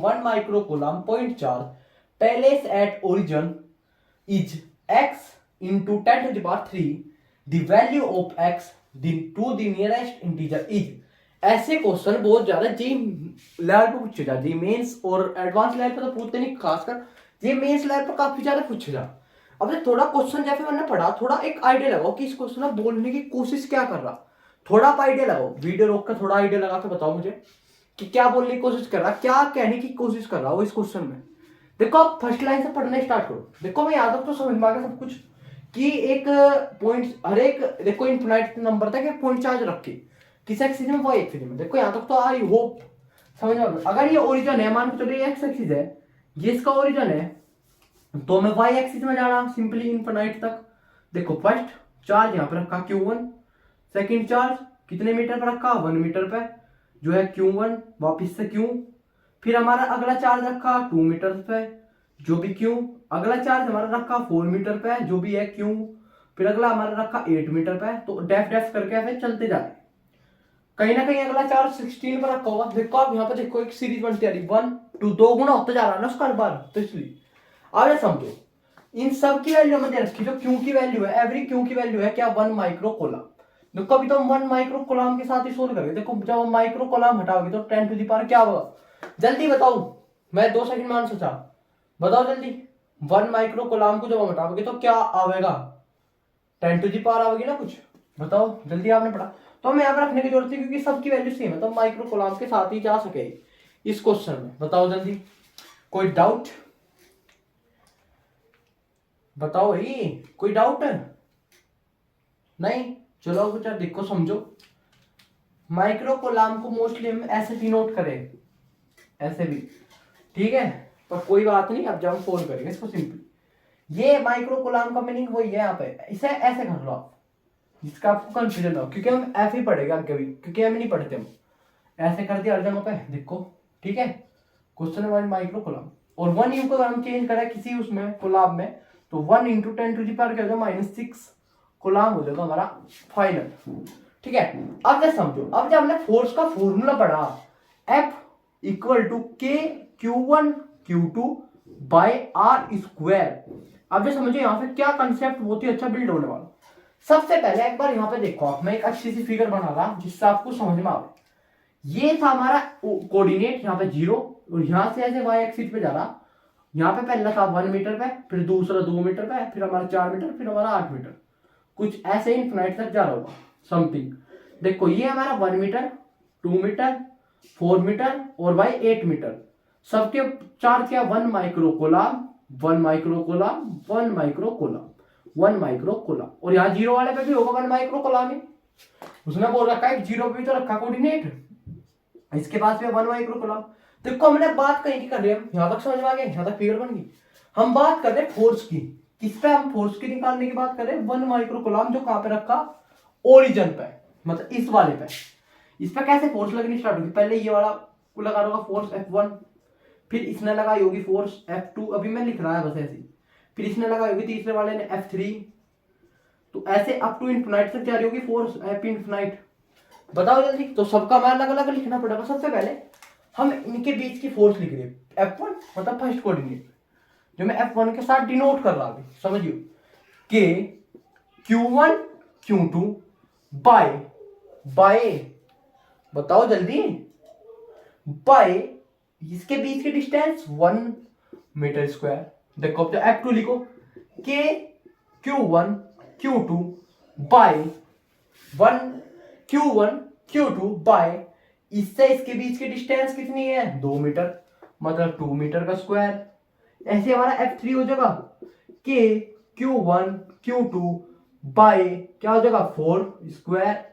1 microcoulomb point charge placed at origin is x into 10 to the power 3, the value of x to the nearest integer is। ऐसे question बहुत ज्यादा जी level पे पूछे जाते हैं, mains और एडवांस लेवल पे तो पूछते नहीं, खासकर ये मेंस लेवल पे काफी ज्यादा पूछे जा। अब थोड़ा क्वेश्चन जैसे मैंने पढ़ा, थोड़ा एक आइडिया लगाओ कि इस क्वेश्चन में बोलने की कोशिश क्या कर रहा, थोड़ा आप आइडिया लगाओ, वीडियो रोक कर थोड़ा आइडिया लगा के बताओ मुझे कि क्या बोलने की कोशिश कर रहा, क्या कहने की कोशिश कर रहा हो इस क्वेश्चन में। देखो आप फर्स्ट लाइन से पढ़ना स्टार्ट करो। देखो मैं याद तो समझ में आ गया सब कुछ कि एक पॉइंट हर एक, देखो इनफिनाइट नंबर तक एक पॉइंट चार्ज रखे किस एक्सिस में, वाई एक्सिस में। देखो यहाँ तक तो आई होप समझ में। अगर ये ओरिजिन है, मान के चलो ये एक्स एक्सिस है, ये इसका ओरिजिन है, तो मैं वाई एक्सिस में जा रहा सिंपली इनफिनाइट तक। देखो फर्स्ट चार्ज यहाँ पे रखा Q1, सेकंड चार्ज कितने मीटर पर रखा 1 मीटर पे जो है Q1, वापिस से Q, फिर हमारा अगला चार्ज रखा 2 मीटर पे जो भी Q, अगला चार्ज हमारा रखा 4 मीटर पे जो भी है Q, फिर अगला हमारा रखा 8 मीटर पे। तो डेफ डेफ करके ऐसे चलते जा रहे। कहीं ना कहीं अगला चार्ज 16 पर रखा होगा। देखो आप यहाँ पे देखो एक सीरीज बनती आ रही 1 2, 2 गुना होता जा रहा है ना उसका हर बार, तो इसलिए अब समझो इन सब की वैल्यू मैंने रखी, जो Q की वैल्यू है, एवरी Q की वैल्यू है क्या 1 माइक्रो कोलम। देखो अभी तो हम 1 माइक्रो कोलम के साथ ही सोल्व करेंगे। देखो जब हम माइक्रो कोलम हटाओगे तो 10 टू द पावर क्या होगा, जल्दी बताओ, मैं 2 सेकंड में आंसर चाह बताओ जल्दी। 1 माइक्रो कोलम को जब हम हटाओगे तो क्या आवेगा, 10 टू द पावर आवेगी ना कुछ, बताओ जल्दी। आपने पढ़ा तो हमें यहाँ पे रखने की जरूरत है क्योंकि सबकी वैल्यू सेम है, तो माइक्रो कोलम के साथ ही जा सके इस क्वेश्चन में। बताओ जल्दी, कोई डाउट बताओ ही, कोई डाउट है नहीं? चलो बेटा देखो समझो, माइक्रो कोलम को मोस्टली हम ऐसे डिनोट करें, ऐसे भी ठीक है, पर कोई बात नहीं। अब जब हम सोल्व करेंगे इसको सिंपली, ये माइक्रो कोलम का मीनिंग वही है यहाँ पे, इसे ऐसे कर लो आप जिसका आपको कंफ्यूजन हो, क्योंकि हम ऐसे ही पढ़ेगा आगे भी, क्योंकि हम नहीं पढ़ते, हम ऐसे कर दिया हर जगह पे। देखो ठीक है, क्वेश्चन है माइक्रो कोलम, और 1 यू को अगर हम चेंज करें किसी उसमें कोलम में, तो 1 इंटू 10 टू द पावर क्या हो जाएगा -6 कोलम हो जाएगा हमारा फाइनल। ठीक है, अब जब समझो, अब जब हमने फोर्स का फॉर्मूला पढ़ा F equal to K Q1 Q2 by R square, अब जो समझो यहाँ पे क्या कंसेप्ट बहुत ही अच्छा बिल्ड होने वाला। सबसे पहले एक बार यहाँ पे देखो आप, मैं एक अच्छी सी फिगर बना रहा जिससे आपको समझ में आवे। ये था हमारा कोऑर्डिनेट यहाँ पे 0, और यहाँ से ऐसे y एक्सिस पे जा रहा, यहाँ पे पहला था 1 मीटर पे, फिर दूसरा 2 मीटर पे, फिर हमारा 4 मीटर, फिर हमारा 8 मीटर, कुछ ऐसे इनफिनाइट तक जा रहा होगा समथिंग। देखो ये हमारा 1 मीटर, 2 मीटर, 4 मीटर और भाई 8 मीटर, सबके चार्ज क्या 1 micro coulomb, 1 micro coulomb, 1 micro coulomb, 1 micro coulomb, और यहाँ 0 वाले पे भी होगा 1 माइक्रो कोलम ही, उसने बोल रखा है 0 पे भी तो रखा कोऑर्डिनेट, इसके पास भी 1 माइक्रो कोलम। देखो हमने बात कहीं की कर रहे हैं, यहाँ तक समझ में आ गया, यहाँ तक फिगर बन गई। हम बात कर रहे हैं फोर्स की, किस पे, हम फोर्स की निकालने की बात कर रहे हैं 1 माइक्रो कोलम, जो कहाँ पे रखा ओरिजिन पे, मतलब इस वाले पे। इस पे कैसे फोर्स लगनी स्टार्ट होगी, पहले ये वाला को लगा होगा फोर्स F1, फिर इसने लगाई होगी फोर्स F2, अभी मैं लिख रहा है बस ऐसी, फिर इसने लगाई होगी तीसरे वाले ने F3, तो ऐसे अप टू इनफिनाइट तक जा रही होगी फोर्स F इनफिनाइट। बताओ जल्दी, तो सबका मैं अलग अलग लिखना पड़ेगा। सबसे पहले हम इनके बीच की फोर्स लिख रहे हैं F1, मतलब फर्स्ट कोऑर्डिनेट जो मैं F1 के साथ डिनोट कर रहा हूं, समझियो कि Q1 Q2 बाय बताओ जल्दी, बाय इसके बीच की डिस्टेंस 1 मीटर स्क्वायर। देखो अब F2 लिखो के Q1 Q2 bye 1 Q1 Q2 bye, इससे इसके बीच की डिस्टेंस कितनी है 2 मीटर, मतलब 2 मीटर का स्क्वायर। ऐसे हमारा F3 हो जाएगा के Q1 Q2 बाय क्या हो जाएगा 4 स्क्वायर।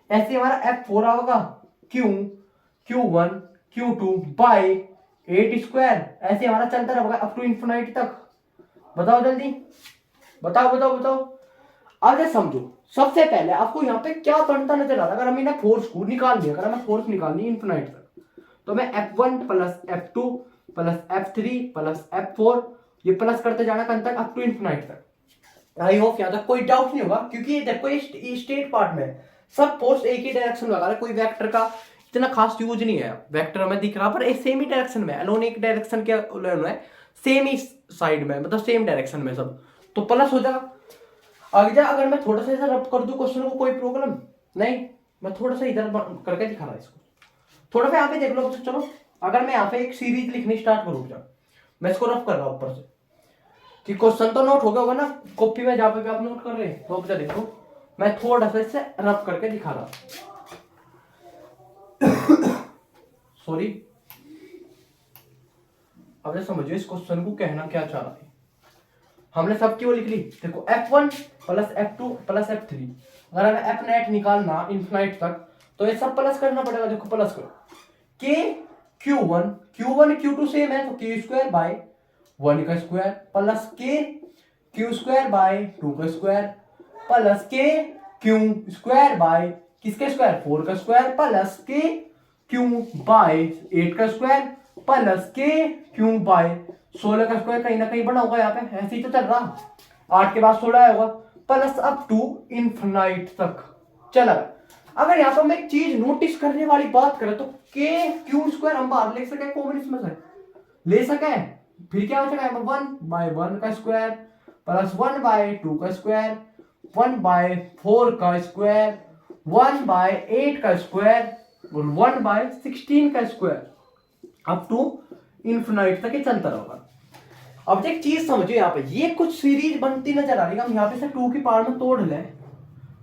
ऐसे हमारा F4 होगा Q1 Q2 बाय 8 स्क्वायर। ऐसे हमारा चलता रहेगा अप टू इन्फिनिटी तक। बताओ जल्दी, बताओ बताओ बताओ। अब समझो, सबसे पहले आपको यहाँ पे क्या बनता नजर आ रहा है, अगर हम इन्हें फोर्स को निकाल लिया, अगर हमें फोर्स निकालनी इन्फिनिट तक, तो मैं F1 plus F2 plus F3 plus F4 ये प्लस करते जाना कहाँ तक, अप टू इन्फिनिट तक। आई होप यहाँ तक कोई डाउट नहीं होगा, क्योंकि देखो ये स्टेट पार्ट में सब फोर्स एक ही डायरेक्शन में लगा रहे, कोई वेक्टर का इतना खास यूज नहीं है। वेक्टर हमें दिख रहा पर एक सेम ही डायरेक्शन में, अलोन एक डायरेक्शन के है, सेम ही साइड में, मतलब सेम डायरेक्शन में सब, तो प्लस हो जाएगा। आगे अगर मैं थोड़ा सा ऐसा रब कर दूं क्वेश्चन को, कोई प्रॉब्लम नहीं, मैं थोड़ा सा इधर करके दिखा रहा इसको, थोड़ा सा यहाँ पे देख लो। चलो अगर मैं यहाँ पे एक सीरीज लिखनी स्टार्ट करूँ, मैं इसको रब कर रहा हूँ ऊपर से, कि क्वेश्चन तो नोट हो गया होगा ना कॉपी में जहाँ पे भी आप नोट कर रहे हैं, तो अब देखो मैं थोड़ा सा इससे रब करके दिखा रहा हूं, सॉरी। अब ये समझिए इस क्वेश्चन को कहना क्या चाह रहा है। हमने सबकी वो लिख ली, देखो F1 plus F2 plus F3। अगर हमें F नेट निकालना इन्फिनाइट तक तो ये सब प्लस करना पड़ेगा। देखो प्लस करो, K Q1 Q2 सेम है तो Q स्क्वायर बाय 1 का square plus K Q square by 2 का square plus K Q square by किसके स्क्वायर 4 का square plus K Q by 8 का square plus K Q by 16 का square. कहीं ना कहीं बना होगा यहाँ पे, ऐसे ही तो चल रहा, 8 के बाद 16 आएगा प्लस अप टू इनफिनाइट तक चला। अगर यहाँ पर हम एक चीज नोटिस करने वाली बात करें तो K Q स्क्वायर हम बाहर ले सके, कॉमन इसमें से ले सके, फिर क्या बचेगा यहाँ पर 1 बाय 1 का स्क्वायर प्लस 1 बाय 2 का स्क्वायर 1 बाय 4 का स्क्वायर 1 बाय 8 का स्क्वायर और 1 बाय 16 का स्क्वायर अप टू इन्फिनाइट तक ये चलता रहेगा। अब एक चीज समझिए, यहाँ पे ये कुछ सीरीज बनती नजर आ रही है। हम यहाँ पे से 2 की पावर में तोड़ लें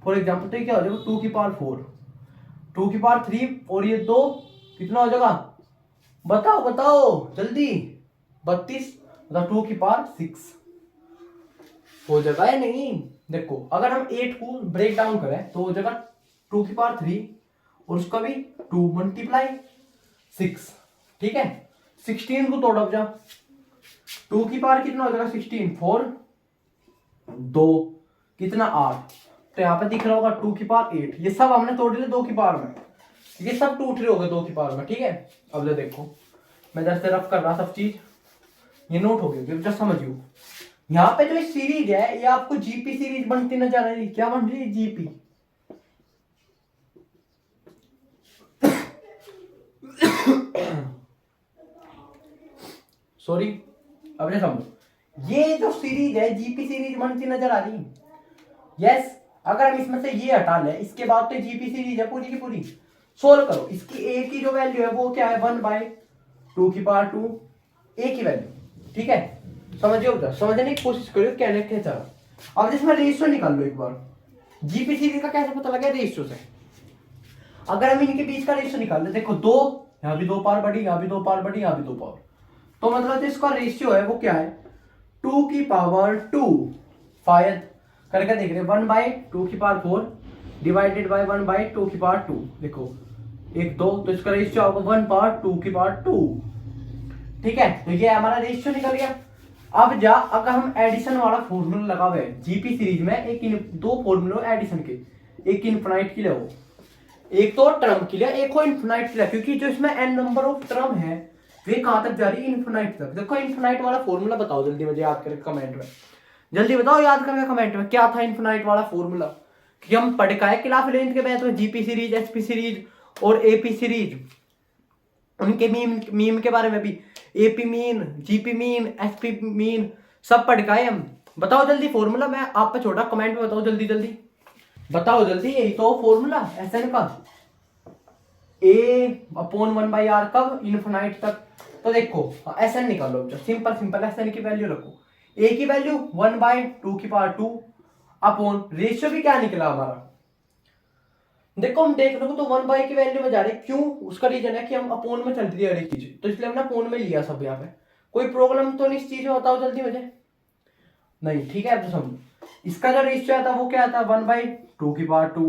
फॉर एग्जाम्पल, तो क्या हो जाएगा 2 की पावर 4 2 की पावर 3 और ये 2 कितना हो जाएगा, बताओ बताओ जल्दी, 32 मतलब 2 की पावर 6 हो जाएगा या नहीं। देखो अगर हम 8 को ब्रेक डाउन करें तो हो जाएगा 2 की पावर 3 और उसका भी 2 मल्टीप्लाई 6, ठीक है। 16 को तोड़ जा, 2 की पावर कितना हो जाएगा 16 4 2 कितना 8, तो यहाँ पे दिख रहा होगा 2 की पावर 8। ये सब हमने तोड़ लिया 2 की पावर में, ये सब टूट रहे होंगे 2 की पावर में, ठीक है। अब ले देखो मैं जैसे रफ कर रहा सब चीज, ये नोट हो गया, जस्ट समझियो। यहाँ पे जो सीरीज है ये आपको जीपी सीरीज बनती नजर आ रही है। क्या बन रही है, जीपी। सॉरी, अब ये समझो, ये जो सीरीज है जीपी सीरीज बनती नजर आ रही है। यस, अगर हम इसमें से ये हटा लें इसके बाद तो जीपी सीरीज है पूरी की पूरी। सोल्व करो, इसकी ए की जो वैल्यू है वो क्या है 1 बाय 2 की पावर 2, ए की वैल्यू, ठीक है। समझिए उधर, समझने की कोशिश करिए कहने के चाह। अब जिसमें रेशियो निकाल लो एक बार, जीपी सीरीज का कैसे पता लगे रेशियो से। अगर हम इनके बीच का रेशियो निकाल ले, देखो 2, यहाँ भी 2 पावर बढ़ी, यहाँ भी 2 पावर बढ़ी, यहाँ भी 2 पावर, तो मतलब जो इसका रेशियो है वो क्या है 2 की पावर 2 फायद करके देख रहे 1 बाय 2 की पावर 4 डिवाइडेड बाय 1 बाय 2 की पावर 2। देखो 1 2, तो इसका रेशियो होगा 1 पावर 2 की पावर 2, ठीक है। तो ये हमारा रेशियो निकल गया। अब जा, अगर हम एडिशन वाला फॉर्मूला लगा हुआ है जीपी सीरीज में, दो फॉर्मूले एडिशन के, एक इनफिनाइट के लिए हो, एक तो टर्म के लिए, एक हो इनफिनाइट के लिए, क्योंकि जो इसमें n नंबर ऑफ टर्म है वे कहां तक जा रही है इनफिनाइट तक। देखो इनफिनाइट वाला फॉर्मूला बताओ जल्दी, मुझे याद करके कमेंट में, जल्दी बताओ याद करके कमेंट में क्या था इनफिनाइट वाला फॉर्मूला। कि हम पढ़ का है खिलाफ लेंथ के मैथ में जीपी सीरीज, एचपी सीरीज और एपी सीरीज, उनके मीम के बारे में भी, AP mean, GP mean, HP mean सब पढ़ का है हम। बताओ जल्दी फॉर्मूला, मैं आप पे छोड़ा, कमेंट में बताओ जल्दी जल्दी बताओ जल्दी। यही तो फॉर्मूला एसएन का, ए अपॉन 1 बाई आर कब इनफिनाइट तक। तो देखो एसएन निकालो, सिंपल सिंपल एसएन की वैल्यू रखो, ए की वैल्यू 1 बाय 2 की पावर 2 अपॉन रेशियो भी क्या निकला हमारा, देखो हम देख लो तो 1 बाई की वैल्यू में जा रहे, क्यों, उसका रीजन है कि हम अपॉन में चल रही है हर एक चीज, तो इसलिए हमने अपॉन में लिया सब। यहाँ पे कोई प्रॉब्लम तो नहीं इस चीज में, बताओ जल्दी मुझे, नहीं, ठीक है। तो समझो इसका जो रेशियो था वो क्या था 1 बाई 2 की पावर 2।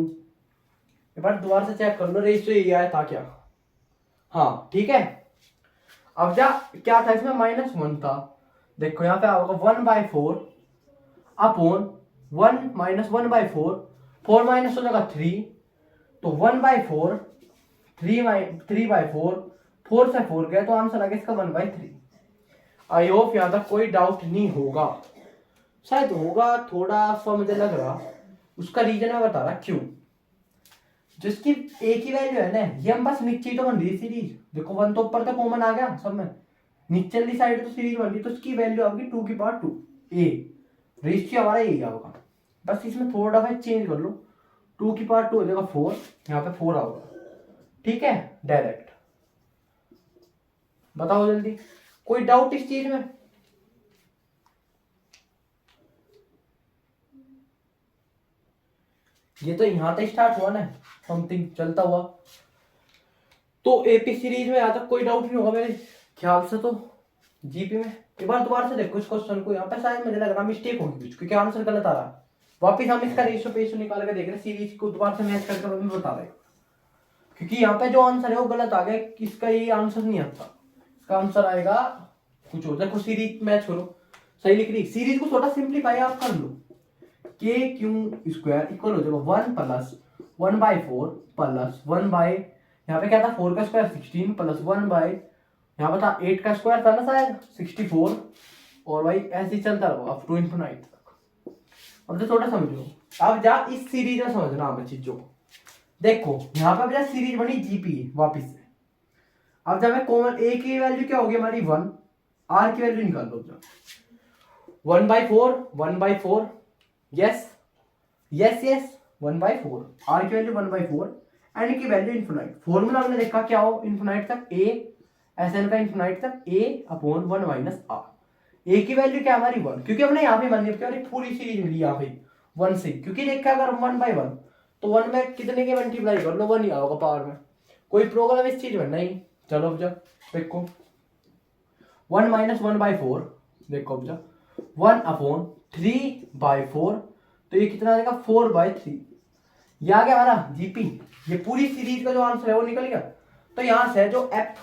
एक बार दोबारा से चेक कर लो, रेशियो ये आया था क्या, हाँ ठीक है। अब जा क्या था इसमें -1 था, देखो यहाँ पे होगा 1 by 4 upon 1 minus 1 by 4, 4 minus हो जाएगा 3, तो 1 बाई 4 3 बाई 4, 4 से 4 गया तो आंसर आ गया इसका 1 बाई 3। आई होप यहाँ तक कोई डाउट नहीं होगा, शायद होगा थोड़ा सा मुझे लग रहा, उसका रीजन है बता रहा क्यों। जिसकी ए की वैल्यू है ना, ये हम बस नीचे तो बन रही है सीरीज, देखो 1 तो ऊपर तो कॉमन आ गया सब में, नीचे वाली साइड तो सीरीज बन रही, तो उसकी वैल्यू आएगी 2 की पावर 2, ए रेशियो हमारा यही होगा। बस इसमें थोड़ा सा चेंज कर लो, 2 की पावर 2 हो जाएगा 4, यहाँ पे 4 आओगा, ठीक है डायरेक्ट। बताओ जल्दी कोई डाउट इस चीज में, ये तो यहाँ तक स्टार्ट हुआ ना, समथिंग चलता हुआ। तो एपी सीरीज में यहाँ तक कोई डाउट नहीं होगा मेरे ख्याल से। तो जीपी में एक बार दोबारा से देखो इस क्वेश्चन को, यहाँ पे शायद मुझे लग रहा मिस्टेक होगी कुछ, क्योंकि आंसर गलत आ रहा है। वापिस हम इसका रेशो पेशो निकाल के देख रहे, सीरीज को दोबारा से मैच करके हमें बता रहे, क्योंकि यहाँ पे जो आंसर है वो गलत आ गया, इसका ये आंसर नहीं आता, इसका आंसर आएगा कुछ और। देखो सीरीज मैच करो, सही लिख रही। सीरीज को थोड़ा सिंप्लीफाई आप कर लो, के क्यू स्क्वायर इक्वल हो जाएगा 1 प्लस 1/4 प्लस 1 बाई, यहाँ पे क्या था 4 का स्क्वायर 16 प्लस 1 बाई, यहाँ पे था 8 का स्क्वायर था ना शायद 64, और भाई ऐसे ही चलता रहो अप टू इनफिनिट तक। अब तो थोड़ा समझो, अब जा इस सीरीज में समझना आप चीजों को। देखो यहाँ पे अब सीरीज बनी जीपी वापिस से। अब जब मैं कॉमन ए की वैल्यू क्या होगी हमारी 1, आर की वैल्यू निकाल दो। 1/4 यस यस यस 1/4, आर की वैल्यू 1/4, एन की वैल्यू इनफिनाइट। फॉर्मूला हमने देखा क्या हो, इनफिनाइट तक ए एस एन का इनफिनाइट तक ए अपॉन 1 माइनस आर। ए की वैल्यू क्या हमारी 1, क्योंकि हमने यहाँ पे मान लिया पूरी सीरीज मिली यहाँ पे 1 से, क्योंकि देखा अगर 1/1 तो 1 में कितने के मल्टीप्लाई कर लो 1 ही आओगा पावर में। कोई प्रॉब्लम इस चीज में नहीं। चलो अब जब देखो 1 माइनस 1/4, देखो अब जब 1/3/4, तो ये कितना आएगा 4/3। ये आ गया हमारा जीपी। ये पूरी सीरीज का जो आंसर है वो निकल गया। तो यहां से जो एफ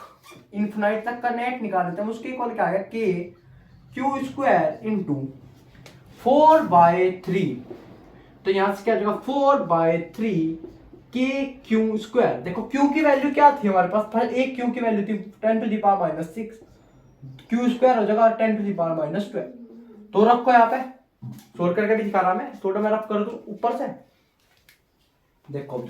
इन्फिनाइट तक का नेट निकाल देते हैं, उसके इक्वल क्या आ गया के क्यू स्क्वायर इंटू 4/3। तो यहां से क्या हो जाएगा 4/3 के क्यू स्क्वायर। देखो क्यू की वैल्यू क्या थी हमारे पास, पहले एक क्यू की वैल्यू थी 10⁻⁻6, क्यू स्क्वायर हो जाएगा 10⁻⁻12। तो रखो यहाँ पे, सोल्व करके भी दिखा रहा मैं, थोड़ा मैं रफ कर दूं ऊपर से। देखो अब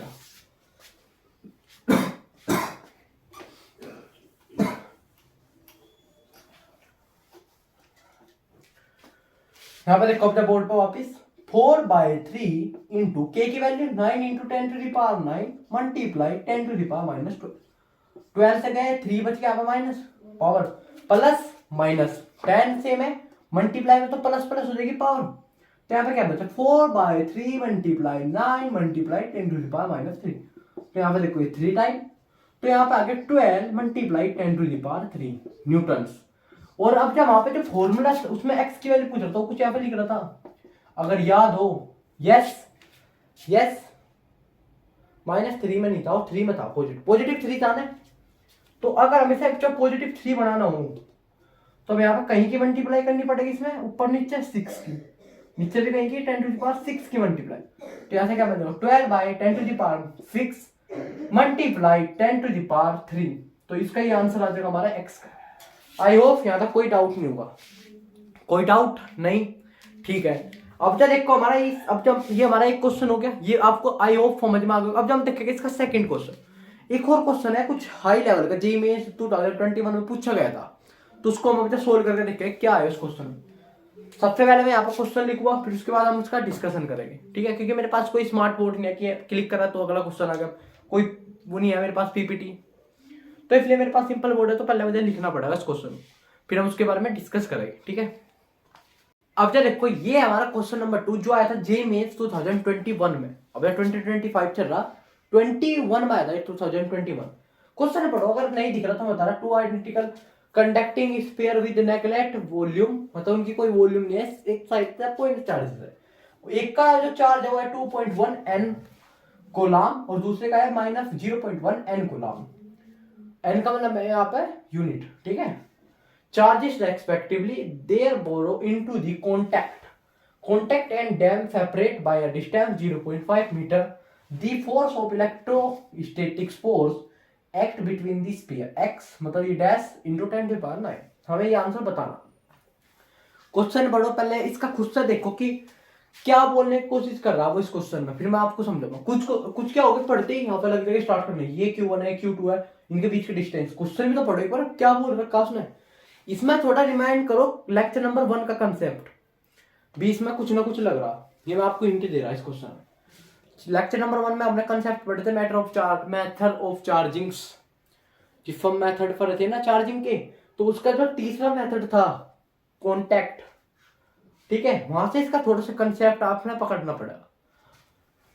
यहाँ पे देखो अपने बोर्ड पर वापिस 4/3 इंटू के की वैल्यू 9 इंटू 10⁻9 मल्टीप्लाई 10⁻⁻12। 12 से गए 3 बच गया माइनस पावर प्लस माइनस 10 से में मल्टीप्लाई में तो प्लस प्लस हो जाएगी पावर। तो यहाँ पे क्या बचा 4/3 मल्टीप्लाई 9 मल्टीप्लाई 10⁻⁻3। तो यहाँ पे देखो ये 3 टाइम, तो यहाँ पे आगे 12 मल्टीप्लाई 10⁻3 न्यूटन्स। और अब जब वहां पे जो फॉर्मूला उसमें एक्स की वैल्यू पूछ रहा था कुछ यहाँ पे लिख रहा था, अगर याद हो। यस यस -3 में नहीं था, और 3 में था, पॉजिटिव 3 था ना। तो अगर हमेशा जब पॉजिटिव 3 बनाना हो तो यहाँ पे कहीं की मल्टीप्लाई करनी पड़ेगी, इसमें ऊपर नीचे 6 की, नीचे भी कहीं की 10⁻6 की मल्टीप्लाई। तो यहाँ से क्या बनेगा 12/10⁻6 मल्टीप्लाई 10⁻3। तो इसका ही आंसर आ जाएगा हमारा एक्स का। आई होप यहाँ तक कोई डाउट नहीं होगा, कोई डाउट नहीं, ठीक है। अब जब देखो हमारा अब जब ये हमारा एक क्वेश्चन हो गया, ये आपको आई होप समझ में आ गया। अब जब हम देखेंगे इसका सेकंड क्वेश्चन, एक और क्वेश्चन है कुछ हाई लेवल का, जेईई मेंस 2021 में पूछा गया था, तो उसको हम अभी सोल्व करके देखेंगे क्या है उस क्वेश्चन में। सबसे पहले मैं यहाँ पर क्वेश्चन लिखूंगा, फिर उसके बाद हम उसका डिस्कशन करेंगे, ठीक है। क्योंकि मेरे पास कोई स्मार्ट बोर्ड नहीं है कि क्लिक करा तो अगला क्वेश्चन आ गया, कोई वो नहीं है मेरे पास पीपीटी, तो इसलिए मेरे पास सिंपल बोर्ड है। तो पहले मुझे लिखना पड़ेगा इस क्वेश्चन, फिर हम उसके बारे में डिस्कस करेंगे, ठीक है। अब जब देखो ये हमारा क्वेश्चन नंबर 2 जो आया था जेईई मेंस 2021 में, अब 2025 चल रहा, 21 में आया था 2021 क्वेश्चन पढ़ो। अगर नहीं दिख रहा तो मैं बता रहा, 2 identical conducting sphere with neglect volume, मतलब उनकी कोई वॉल्यूम नहीं है, एक साइड से पॉइंट चार्ज है, एक का जो चार्ज है वो है 2.1 n कोलाम और दूसरे का है -0.1 n कोलाम। n का मतलब है यहाँ पे यूनिट, ठीक है। Charges respectively they're brought into the contact and them separate by a distance 0.5 meter. The force of electrostatic force act between the sphere x, मतलब ये डैश इंटू 10⁻9। हमें ये आंसर बताना। क्वेश्चन पढ़ो पहले, इसका खुद से देखो कि क्या बोलने की कोशिश कर रहा है वो इस क्वेश्चन में, फिर मैं आपको समझाऊंगा। कुछ क्या होगा पढ़ते ही यहाँ पे लग जाएगा स्टार्ट करने, ये Q1 है Q2 है, इनके बीच के डिस्टेंस। क्वेश्चन भी तो पढ़ो एक बार क्या बोल रखा उसने। इसमें थोड़ा रिमाइंड करो लेक्चर नंबर 1 का कंसेप्ट, बीच में कुछ ना कुछ लग रहा, ये मैं आपको हिंट दे रहा इस क्वेश्चन में। लेक्चर नंबर 1 में हमने कंसेप्ट पढ़े थे मेथड ऑफ चार्जिंग्स, जिस हम मेथड पढ़े थे ना चार्जिंग के, तो उसका जो तीसरा मेथड था कॉन्टैक्ट, ठीक है, वहां से इसका थोड़ा सा कंसेप्ट आपने पकड़ना पड़ेगा।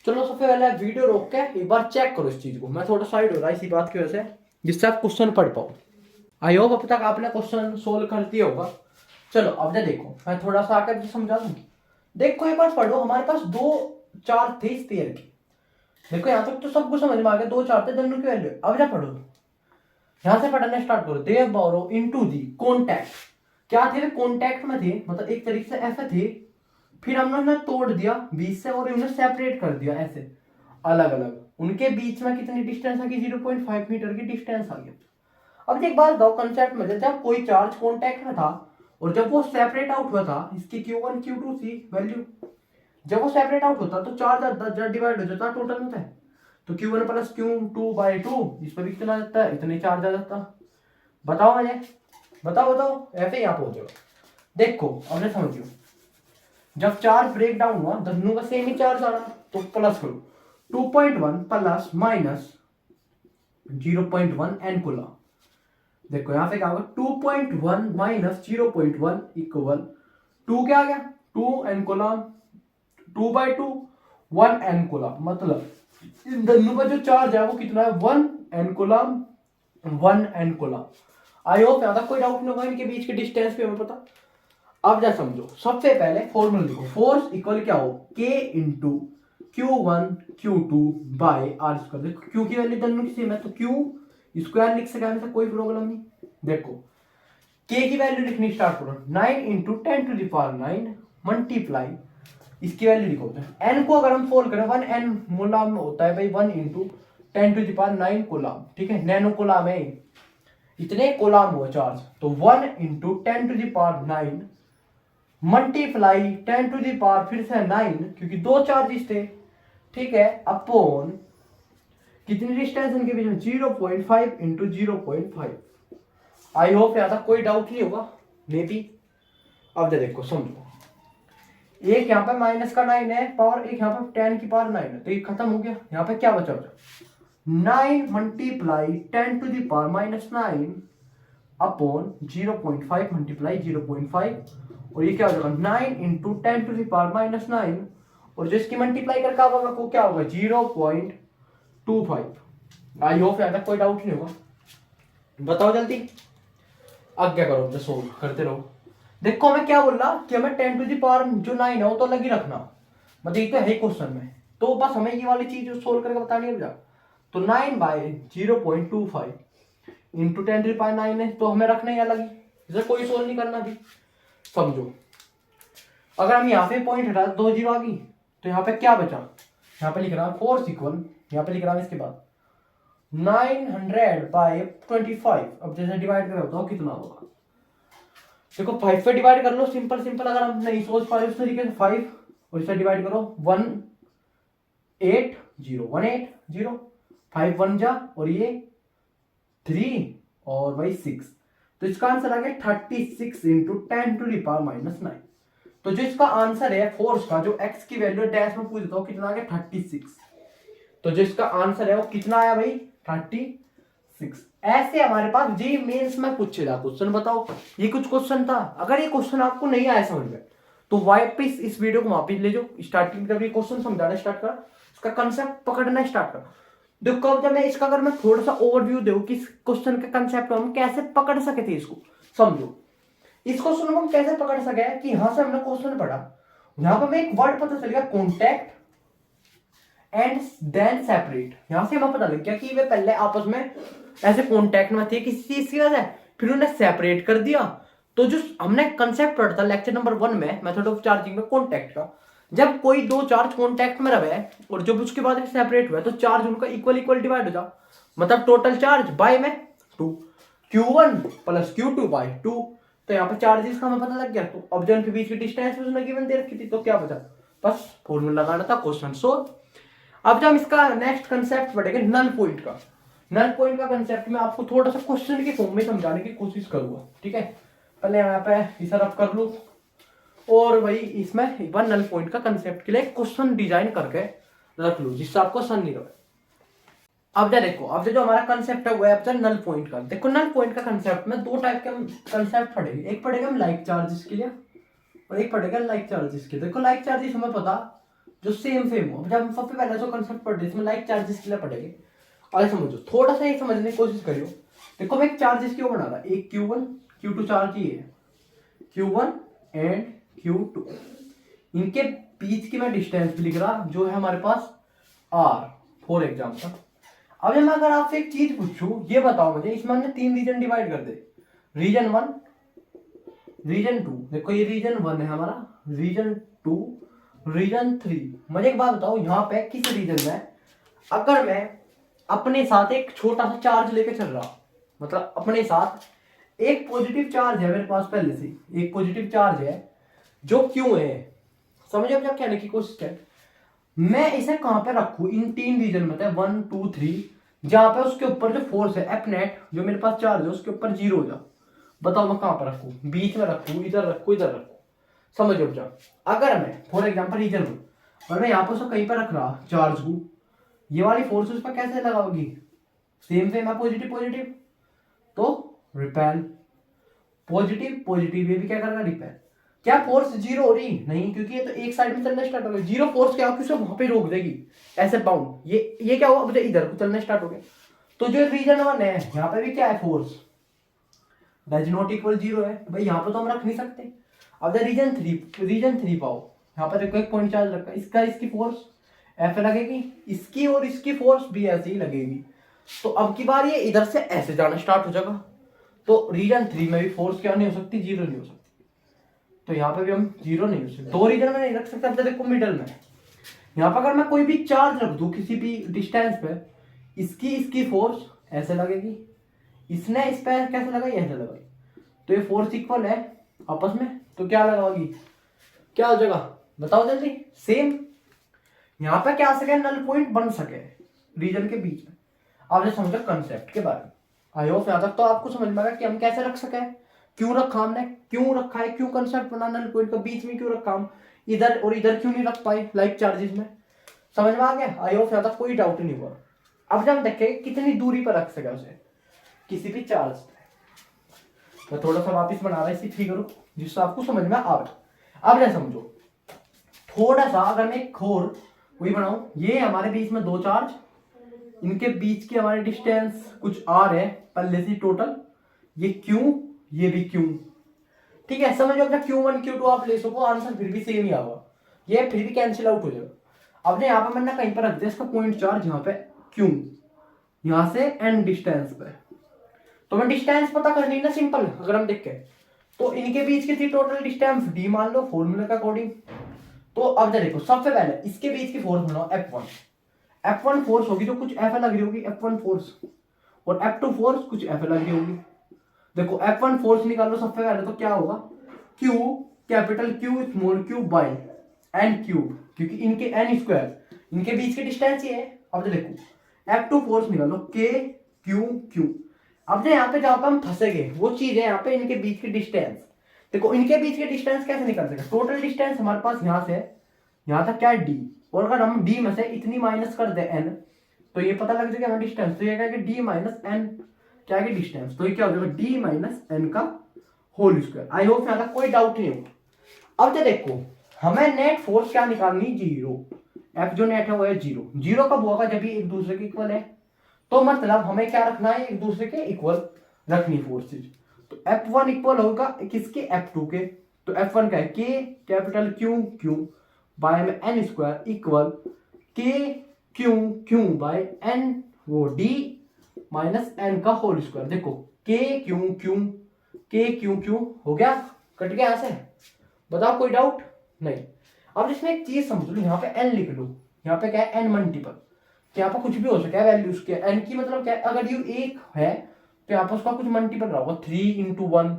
चलो सबसे पहले वीडियो रोक के एक बार चेक करो इस चीज को। मैं थोड़ा साइड हो रहा है इसी बात की वजह से, जिससे आप क्वेश्चन पढ़ पाओ। आई होप अब तक आपने क्वेश्चन सोल्व कर दिया होगा। चलो अब जा देखो, मैं थोड़ा सा आकर समझा दूं। देखो एक बार पढ़ो, हमारे पास 2 4 थे इस पेयर के। देखो यहाँ तक तो सब कुछ समझ में आ गया, 2 4 थे, दोनों की वैल्यू। अब जा पढ़ो, यहाँ से पढ़ना स्टार्ट करो। दे बोरो इनटू दी कॉन्टैक्ट। क्या थे? कॉन्टैक्ट में थे, मतलब एक तरीके से ऐसे थे। फिर हमने उन्हें तोड़ दिया बीच से और उन्हें सेपरेट कर दिया ऐसे अलग अलग। उनके बीच में कितनी डिस्टेंस आ गई? 0.5 मीटर की डिस्टेंस आ गई। अब एक बात बताओ, कंसेप्ट में जब कोई चार्ज कॉन्टैक्ट में था और जब वो सेपरेट आउट हुआ था, इसकी Q1 Q2 थी वैल्यू, जब वो सेपरेट आउट होता तो चार्ज डिवाइड हो जाता टोटल में था। तो Q1 प्लस Q2/2, इस पर भी कितना आ जाता है? इतने चार्ज आ जाता। बताओ मुझे, बताओ ऐसे ही आप हो जाओ। देखो अब मैं समझियो, जब चार्ज ब्रेक डाउन हुआ दोनों का सेम ही चार्ज आ रहा, तो प्लस करो 2.1 प्लस माइनस 0.1 एन कूलम। देखो यहाँ पे क्या होगा? 2.1 माइनस 0.1 इक्वल 2 क्या आ गया? 2 एन कूलम, 2/2 1 एन कूलम। मतलब इन दोनों का जो चार्ज है वो कितना है? 1 n coulomb, 1 n coulomb. I hope यहाँ तक कोई डाउट नहीं होगा, इनके बीच के डिस्टेंस पे हमें पता। अब जा समझो, सबसे पहले फॉर्मूला लिखो। फोर्स इक्वल क्या हो? K इंटू Q1 Q2 बाय आर स्क्वायर। देखो Q की वैल्यू दोनों की सेम है तो Q स्क्वायर लिख सके हमें, कोई प्रॉब्लम नहीं। देखो K की वैल्यू लिखनी स्टार्ट करो। 9 इंटू 10⁹ मल्टीप्लाई, इसकी वैल्यू लिखो। n को अगर हम सोल्व करें 1 n कूलम होता है भाई, 1 इंटू 10⁹ कूलम, ठीक है, नैनो कूलम है, इतने कूलम हुआ चार्ज। तो 1 इंटू 10⁹ मल्टीप्लाई 10⁻, फिर से 9, क्योंकि 2 चार्जेस थे, ठीक है, अपॉन कितनी डिस्टेंस इनके बीच में? 0.5 इंटू 0.5। आई होप यहाँ तक कोई डाउट नहीं होगा, मे बी। अब देखो समझो, एक यहाँ पे माइनस का 9 है पावर, एक यहाँ पे 10⁻9 है, तो ये खत्म हो गया। यहाँ पे क्या बचा? 9 मल्टीप्लाई 10⁻⁻9 अपॉन 0.5 मल्टीप्लाई 0.5, और ये क्या हो जाएगा? 9 इंटू 10⁻⁻9, और जो इसकी मल्टीप्लाई करके होगा वो क्या होगा? 0.25। आई होप यहाँ तक कोई डाउट नहीं होगा। बताओ जल्दी, आज्ञा करो, जो सोल्व करते रहो। देखो हमें क्या बोल रहा कि हमें 10⁻, जो 9 है वो तो अलग ही रखना, मतलब ये तो है क्वेश्चन में, तो बस हमें ये वाली चीज सोल्व करके बतानी है। तो 9/0.25 इंटू 10⁻9 है, तो हमें रखना ही अलग ही, इसे कोई सोल्व नहीं करना भी। समझो, अगर हम यहाँ पे पॉइंट हटा 2 जीरो आ गई, तो यहाँ पे क्या बचा? यहाँ पे लिख रहा हूँ फोर्स इक्वल, यहाँ पे लिख रहा हूँ इसके बाद 900/25। अब जैसे डिवाइड करो तो कितना होगा? देखो 5 पे डिवाइड कर लो, सिंपल सिंपल। अगर हम नहीं सोच पा रहे उस तरीके से, 5 और इसे डिवाइड करो 180 5 1 जा, और ये 3 और भाई 6, तो इसका आंसर आ गया 36 इंटू 10⁻⁻9। तो जो इसका आंसर है फोर्स का, जो x की वैल्यू डैश में पूछ देता हूं कितना आ गया? 36। तो जो इसका आंसर है वो कितना आया भाई? 36। ऐसे हमारे पास जी मेंस में पूछेगा क्वेश्चन। बताओ, ये कुछ क्वेश्चन था। अगर ये क्वेश्चन आपको नहीं आया समझ में, तो वापस इस वीडियो को वापस ले जाओ, स्टार्टिंग जब ये क्वेश्चन समझाना स्टार्ट कर, इसका कंसेप्ट पकड़ना स्टार्ट कर। देखो अब जब मैं इसका, अगर मैं थोड़ा सा ओवरव्यू दूं कि इस क्वेश्चन का कंसेप्ट हम कैसे पकड़ सके थे इसको, समझो इस क्वेश्चन को हम कैसे पकड़ सके कि यहां से हमने क्वेश्चन पढ़ा, यहां पर हमें एक वर्ड पता चल गया कॉन्टैक्ट एंड देन सेपरेट। यहां से हमें पता लग गया कि वे पहले आपस में ऐसे कॉन्टैक्ट में थे किसी चीज की वजह, फिर उन्हें सेपरेट कर दिया। तो जो हमने कंसेप्ट पढ़ा था लेक्चर नंबर 1 में, मेथड ऑफ चार्जिंग में, कॉन्टैक्ट का, जब कोई 2 चार्ज कॉन्टैक्ट में रहे और जब उसके बाद सेपरेट हुआ तो चार्ज उनका इक्वल डिवाइड हो जा, मतलब टोटल चार्ज बाय में 2, Q1 प्लस Q2/2। तो यहाँ पे चार्जेस का हमें पता लग गया। तो अब जो इनके बीच की डिस्टेंस उसने गिवन दे रखी थी, तो क्या बचा? बस फॉर्मूला लगाना था, क्वेश्चन सोल्व। अब जब हम इसका नेक्स्ट कंसेप्ट पढ़ेंगे नल पॉइंट का। नल पॉइंट का कंसेप्ट में आपको थोड़ा सा क्वेश्चन के फॉर्म में समझाने की कोशिश करूंगा, ठीक है। पहले यहाँ पे इसे रब कर लूं, और वही इसमें एक बार नल पॉइंट का कंसेप्ट के लिए क्वेश्चन डिजाइन करके रख लूं, जिससे आपको सन नहीं रहे। अब देखो, अब जो हमारा कंसेप्ट है वो है नल पॉइंट का। देखो नल पॉइंट का कंसेप्ट में 2 टाइप के कंसेप्ट पढ़ेंगे। एक पढ़ेगा हम लाइक चार्जेस के लिए, और एक पढ़ेगा लाइक चार्जेस के। देखो लाइक चार्जेस हमें पता जो सेम हो। जब हम सबसे पहले जो कंसेप्ट पढ़ रहे इसमें लाइक चार्जेस के लिए पढ़ेंगे। और समझो थोड़ा सा ये समझने की कोशिश करियो। देखो मैं एक चार्जेस क्यों बना रहा, एक Q1 Q2 चार्ज ही है, Q1 एंड Q2, इनके बीच की मैं डिस्टेंस लिख रहा जो है हमारे पास R फॉर एग्जाम्पल। अब मैं अगर आपसे एक चीज पूछूं, ये बताओ मुझे, इसमें हमने 3 रीजन डिवाइड कर दे, रीजन 1 रीजन 2, देखो ये रीजन 1 है हमारा, रीजन 2 रीजन 3। मुझे एक बात बताओ, यहाँ पे किस रीजन में अगर मैं अपने साथ एक छोटा सा चार्ज लेके चल रहा, मतलब अपने साथ एक पॉजिटिव चार्ज है मेरे पास, पहले से एक पॉजिटिव चार्ज है जो क्यों है, समझे अब क्या कहने की कोशिश है। मैं इसे कहां पे रखूं इन 3 रीजन में, 1 2 3, जहां पे उसके ऊपर जो फोर्स है एफ नेट जो मेरे पास चार्ज है उसके ऊपर 0 हो जाओ। बताओ मैं कहां पर रखूं, बीच में रखूं, इधर रखूं, इधर रखूं, समझ अब जाओ। अगर मैं फॉर एग्जांपल रीजन 1 और मैं यहाँ पर उसको कहीं पर रख रहा चार्ज को, ये वाली फोर्स उस पर कैसे लगाओगी, सेम है पॉजिटिव पॉजिटिव, तो रिपेल, पॉजिटिव पॉजिटिव, ये भी क्या करेगा रिपेल। क्या फोर्स 0 हो रही नहीं, क्योंकि ये तो एक साइड में चलना स्टार्ट हो गया, 0 फोर्स क्या होगी उसे वहां पे रोक देगी ऐसे बाउंड, ये क्या हुआ, मुझे इधर को चलना स्टार्ट हो गया। तो जो रीजन 1 है यहाँ पे भी क्या है, फोर्स दैट नॉट इक्वल 0 है भाई, यहाँ पे तो हम रख नहीं सकते। अब रीजन 3 पाओ, यहाँ पर देखो एक पॉइंट चार्ज रखा, इसका इसकी फोर्स एफ लगेगी, इसकी और इसकी फोर्स भी ऐसे ही लगेगी। तो अब की बार ये इधर से ऐसे जाना स्टार्ट हो जाएगा, तो रीजन 3 में भी फोर्स क्या नहीं हो सकती, 0 नहीं हो सकती। तो यहाँ पे भी हम 0 नहीं हो सकते, 2 रीजन में नहीं रख सकते। अब देखो मिडल में, यहाँ पर अगर मैं कोई भी चार्ज रख दूं किसी भी डिस्टेंस पे, इसकी फोर्स ऐसे लगेगी, इसने इस पे कैसे लगाई, ऐसे लगाई, तो ये फोर्स इक्वल है आपस में, तो क्या लगाओगी, क्या हो जाएगा बताओ जल्दी, सेम। यहाँ पे क्या आ सके, नल पॉइंट बन सके रीजन के बीच में। आपने समझा कंसेप्ट के बारे में, आई होप यहाँ तक तो आपको समझ में आया कि हम कैसे रख सके, क्यों रखा हमने, क्यों रखा है, क्यों कंसेप्ट बना, नल पॉइंट को बीच में क्यों रखा हम, इधर और इधर क्यों नहीं रख पाए लाइक चार्जेस में, समझ में आ गया। आई होप यहाँ तक कोई डाउट नहीं हुआ। अब जब देखें कितनी दूरी पर रख सके उसे किसी भी चार्ज पे, मैं थोड़ा सा वापिस बना रहा इसी फिगर को जिससे आपको समझ में आ रहा। अब समझो थोड़ा सा, अगर मैं एक और वही बनाऊं, ये हमारे बीच में 2 चार्ज, इनके बीच की हमारी डिस्टेंस कुछ आर है पहले से टोटल, ये क्यू ये भी क्यू, ठीक है, समझो अगर Q1 Q2 आप ले सको, आंसर फिर भी सेम ही आएगा, ये फिर भी कैंसिल आउट हो जाएगा। अब यहाँ पे मैंने कहीं पर रख दिया इसका पॉइंट चार्ज, यहाँ पे क्यू, यहाँ से एन डिस्टेंस पे, तो मैं डिस्टेंस पता करनी ना सिंपल, अगर हम देखें तो इनके बीच की थी टोटल डिस्टेंस डी मान लो फॉर्मूले का अकॉर्डिंग। तो अब देखो सबसे पहले इसके बीच की फोर्स बनाओ F1 फोर्स होगी जो कुछ F लग रही होगी, F1 फोर्स, और F2 फोर्स कुछ F लग रही होगी। देखो F1 फोर्स निकालो सबसे पहले, तो क्या होगा, Q capital Q small q by n cube, क्योंकि इनके एन स्क्वायर, इनके बीच की डिस्टेंस ये है। अब देखो F2 फोर्स निकालो K Q Q। अब जो यहाँ पे जहां पे हम फंसेंगे वो चीज है यहाँ पे इनके बीच की डिस्टेंस। देखो इनके बीच की डिस्टेंस कैसे निकल सके, टोटल डिस्टेंस हमारे पास यहाँ से यहाँ तक क्या है d, और अगर हम d में से इतनी माइनस कर दे n, तो ये पता लग जाएगा हमें डिस्टेंस, तो ये क्या है d माइनस n क्या है डिस्टेंस, तो ये क्या हो जाएगा d माइनस n का होल स्क्वायर। आई होप यहाँ तक कोई डाउट नहीं होगा। अब देखो हमें नेट फोर्स क्या निकालनी, 0, F जो नेट है वो है 0, 0 कब होगा जब ये एक दूसरे के इक्वल है, तो मतलब हमें क्या रखना है, एक दूसरे के इक्वल रखनी फोर्सेज। तो F1 इक्वल होगा किसके, F2 के, तो F1 का है K कैपिटल Q बाय में n square equal K Q by n वो D माइनस n का होल स्क्वायर। देखो K Q हो गया, कट गया यहां से, बताओ कोई डाउट नहीं। अब इसमें एक चीज समझ लो, यहाँ पे n लिख लो, यहाँ पे क्या है n मल्टीपल, तो यहाँ पर कुछ भी हो सकता है वैल्यू उसके, n की मतलब क्या है, अगर यू एक है तो यहाँ पर उसका कुछ मल्टीपल रहा होगा, 3 × 1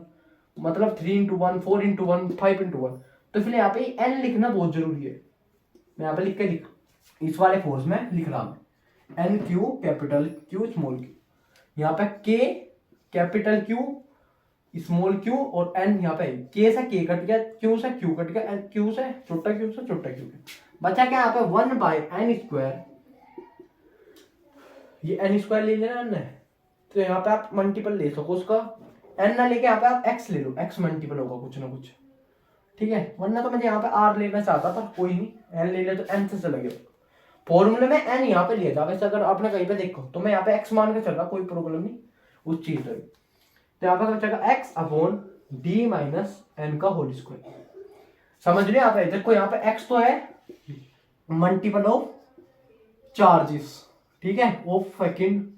मतलब 3 × 1 4 × 1 5 × 1, तो इसलिए यहाँ पे n लिखना बहुत जरूरी है। मैं यहाँ पे लिख इस वाले फोर्स में लिख रहा हूँ n Q capital Q small q, यहाँ पे K capital Q small q, और n यहाँ पे K से K कट गया, Q से Q कट गया, Q से छोटा q बचा क्या यहाँ पे 1 बाय n स्क्वायर, ये n स्क्वायर ले लेना n, तो यहाँ पे आप मल्टीपल ले सको उसका, n ना लेके यहाँ पे आप x ले लो, x मल्टीपल होगा कुछ ना कुछ, ठीक है, वरना तो मैं यहाँ पे आर लेना चाहता था, कोई नहीं, एन ले ले तो एन से चलेगा। फॉर्मूले में एन यहाँ पे लिया जाएगा, अगर आपने कहीं पे देखो तो मैं यहाँ पे एक्स मान के चल रहा, कोई प्रॉब्लम नहीं उस चीज तो यहाँ पे बचेगा X upon D minus N का होल स्क्वायर। समझ लिया यहाँ पे, देखो यहाँ पे एक्स तो है मल्टीपल ऑफ चार्जेस, ठीक है, ऑफ सेकंड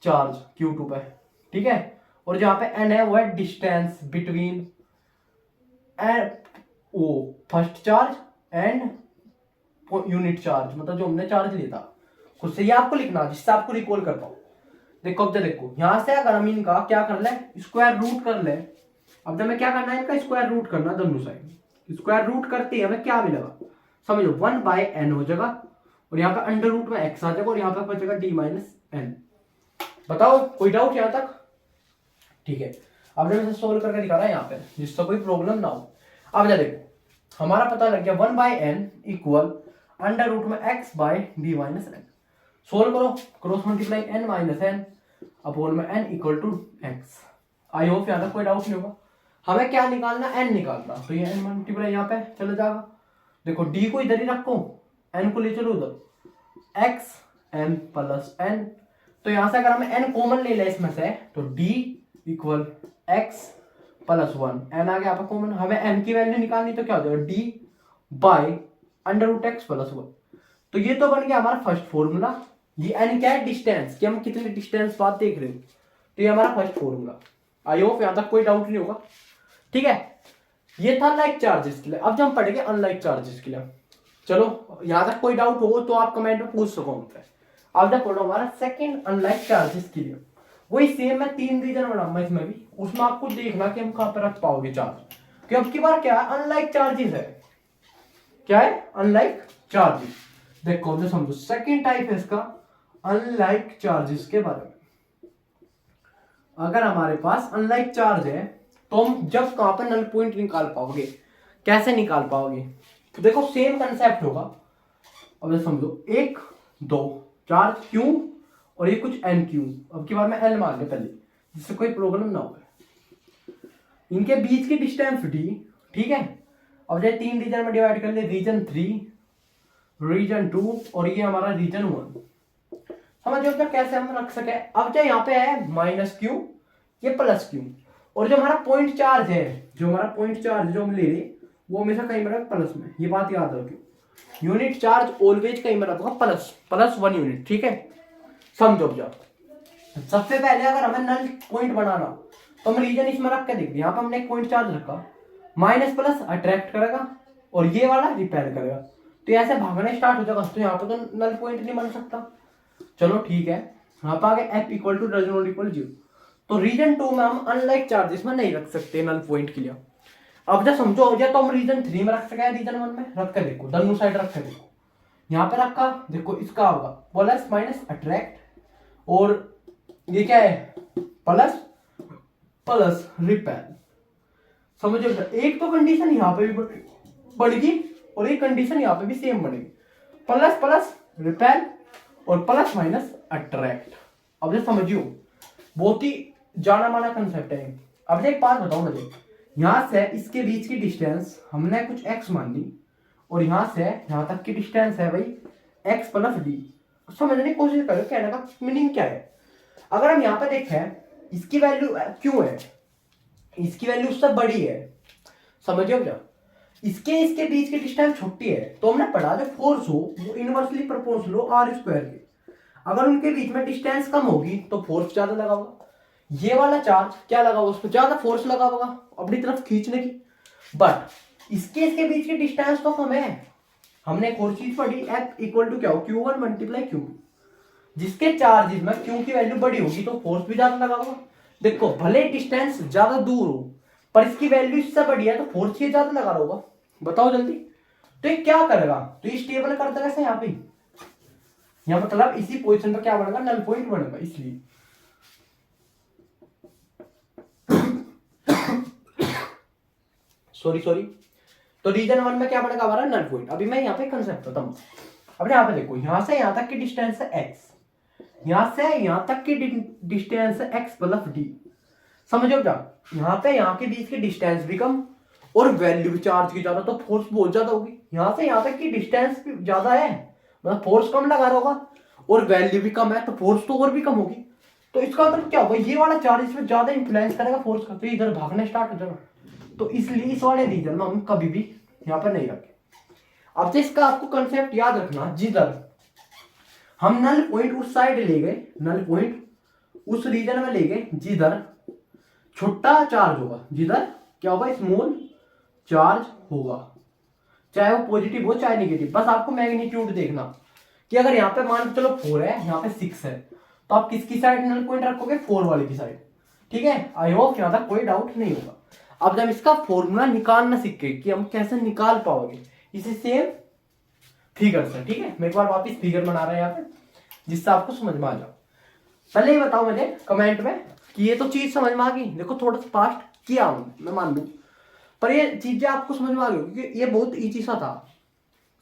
चार्ज Q2 पे, ठीक है, और जहां पे n है वो है डिस्टेंस बिटवीन वो first charge and unit charge, मतलब जो हमने चार्ज लिया था खुद से, ये आपको लिखना जिससे आपको रिकॉल कर पाओ। देखो अब देखो यहां से अगर हम इनका क्या कर ले, स्क्वायर रूट कर ले। अब हमें क्या करना है, इनका स्क्वायर रूट करना दोनों साइड। स्क्वायर रूट करते ही हमें क्या मिलेगा, समझो 1/n हो जाएगा, और यहाँ पे अंडर रूट में x आ जाएगा, और यहाँ पे बचेगा d माइनस एन। बताओ कोई डाउट यहाँ तक? ठीक है, अब मैं इसे सोल्व करके दिखा रहा है यहाँ पे, जिससे कोई प्रॉब्लम ना हो। अब देखो हमारा पता लग गया 1/n इक्वल अंडर रूट में x बाय डी माइनस एन। सोल्व करो, cross multiply n minus N upon में n equal to x। I hope यहाँ तक कोई डाउट नहीं होगा। हमें क्या निकालना, n निकालना, तो ये n मल्टीप्लाई यहाँ पे चले जाएगा। देखो d को इधर ही रखो, n को ले चलो उधर, x n प्लस n। तो यहां से अगर हमें n कॉमन ले ले इसमें से, तो d equal x plus 1, n आ गया यहाँ पे कॉमन। हमें n की वैल्यू निकालनी, तो क्या हो जाएगा d by under root x plus 1। तो ये तो बन गया हमारा फर्स्ट फॉर्मूला। ये n क्या है, डिस्टेंस, कि हम कितने डिस्टेंस बाद देख रहे हो, तो ये हमारा फर्स्ट फॉर्मूला। आई होप यहां तक कोई डाउट नहीं होगा। ठीक है, ये था लाइक चार्जेस के लिए। अब जब हम पढ़ेंगे अनलाइक चार्जेस के लिए, चलो यहां तक कोई डाउट हो तो आप कमेंट में पूछ सको हमसे। अब जब पढ़ो हमारा सेकंड अनलाइक चार्जेस के लिए, वही सेम मैं 3 रीजन बनाऊंगा इसमें भी, उसमें आपको देखना कि हम कहां पर रख पाओगे चार्ज। कि अब की बार क्या है, अनलाइक चार्जेस है। क्या है, अनलाइक चार्जेस। देखो जो समझो सेकंड टाइप है इसका अनलाइक चार्जेस के बारे में। अगर हमारे पास अनलाइक चार्ज है तो हम जब कहां पर नल पॉइंट निकाल पाओगे, कैसे निकाल पाओगे, तो देखो सेम कंसेप्ट होगा। अब समझो 1 2 चार्ज Q और ये कुछ NQ, अब की बार मैं L मान ले पहले, जिससे कोई प्रॉब्लम ना हो। इनके बीच की डिस्टेंस D, ठीक है। अब जैसे 3 रीजन में डिवाइड कर ले, रीजन 3, रीजन 2 और ये हमारा रीजन 1। समझो क्या कैसे हम रख सके। अब चाहे यहाँ पे है माइनस Q, ये प्लस Q, और जो हमारा पॉइंट चार्ज है, जो हमारा पॉइंट चार्ज जो हम ले रहे वो हमेशा कहीं पर प्लस में, ये बात याद रखिए। यूनिट चार्ज ऑलवेज कहीं पर होगा प्लस 1 यूनिट, ठीक है। समझो जाओ, सबसे पहले अगर हमें नल पॉइंट बनाना तो हम रीजन इसमें रख के देखते। यहाँ पर हमने एक पॉइंट चार्ज रखा, माइनस प्लस अट्रैक्ट करेगा और ये वाला रिपेल करेगा, तो ऐसे भागना स्टार्ट हो जाएगा। तो यहाँ पे तो नल पॉइंट नहीं बन सकता। चलो ठीक है, यहाँ पे आगे F equal to does not equal 0। तो रीजन 2 में हम अनलाइक चार्जेस में नहीं रख सकते नल पॉइंट के लिए। अब जब समझो हो जाए तो हम रीजन 3 में रख सके, रीजन 1 में रख कर देखो, दोनों साइड रख कर देखो। यहाँ पे रखा, देखो इसका होगा प्लस माइनस अट्रैक्ट, और ये क्या है प्लस प्लस रिपेल। समझो एक तो कंडीशन यहाँ पे भी बढ़ेगी और एक कंडीशन यहाँ पे भी सेम बनेगी, प्लस प्लस रिपेल और प्लस माइनस अट्रैक्ट। अब जो समझियो बहुत ही जाना माना कंसेप्ट है। अब एक बात बताओ मुझे, यहां से इसके बीच की डिस्टेंस हमने कुछ x मान ली, और यहां से यहां तक की डिस्टेंस है भाई x प्लस डी। समझने की कोशिश करो कहने का मीनिंग क्या है। अगर हम यहाँ पे देखें, इसकी वैल्यू क्यों है, इसकी वैल्यू उससे बड़ी है, समझिए क्या। इसके बीच की डिस्टेंस छोटी है, तो हमने पढ़ा जो फोर्स हो वो इनवर्सली प्रोपोर्शनल हो आर स्क्वायर के। अगर उनके बीच में डिस्टेंस कम होगी तो फोर्स ज्यादा लगा होगा। ये वाला चार्ज क्या लगा होगा, उस पर ज्यादा फोर्स लगा होगा अपनी तरफ खींचने की। बट इसके बीच की डिस्टेंस तो कम है। हमने एक और चीज पढ़ी, F इक्वल टू क्या हो, Q1 मल्टीप्लाई Q2। जिसके चार्जेस में Q की वैल्यू बड़ी होगी तो फोर्स भी ज्यादा लगा होगा। देखो भले डिस्टेंस ज्यादा दूर हो, पर इसकी वैल्यू इससे बड़ी है तो फोर्स ये ज्यादा लगा होगा। बताओ जल्दी। तो ये क्या करेगा, तो ये स्टेबल कर देगा ऐसे यहाँ पे, यहाँ मतलब इसी पोजीशन पर क्या बनेगा, नल पॉइंट बनेगा। इसलिए सॉरी तो रीजन 1 में क्या बनेगा हमारा नल पॉइंट। अभी मैं यहाँ पे कंसेप्ट बताऊं। अब यहाँ पे देखो, यहां से यहां तक की डिस्टेंस है x, यहां से यहां तक की डिस्टेंस है x प्लस डी। समझो क्या, यहाँ पे यहाँ के बीच की डिस्टेंस भी कम और वैल्यू भी चार्ज की ज्यादा, तो फोर्स बहुत ज्यादा होगी। यहाँ से यहाँ तक की डिस्टेंस भी ज्यादा है, मतलब फोर्स कम लगा रहा होगा, और वैल्यू भी कम है, तो फोर्स तो और भी कम होगी। तो इसका मतलब क्या होगा, ये वाला चार्ज इसमें ज्यादा इंफ्लुएंस करेगा फोर्स का, तो इधर भागना स्टार्ट हो जाएगा। तो इसलिए इस वाले रीजन में हम कभी भी यहाँ पर नहीं रखें। अब से इसका आपको कंसेप्ट याद रखना, जिधर हम नल पॉइंट उस साइड ले गए, नल पॉइंट उस रीजन में ले गए जिधर छोटा चार्ज होगा, जिधर क्या होगा, स्मॉल चार्ज होगा, चाहे वो पॉजिटिव हो चाहे नेगेटिव। बस आपको मैग्नीट्यूड देखना कि अगर यहाँ पे मान चलो 4 है, यहाँ पे 6 है, तो आप किसकी साइड नल पॉइंट रखोगे, 4 वाले की साइड। ठीक है, आई होप यहाँ तक कोई डाउट नहीं होगा। अब जब इसका फॉर्मूला निकालना सीखे कि हम कैसे निकाल पाओगे, इसे सेम फिगर से। ठीक है, मैं एक बार वापिस फिगर बना रहा है यहाँ पे, जिससे आपको समझ में आ जाओ। पहले ही बताओ मुझे कमेंट में कि ये तो चीज समझ में आ गई। देखो थोड़ा सा फास्ट किया हूं, मैं मान लू, पर ये चीजें आपको समझ में आ गई, क्योंकि ये बहुत इजी सा था।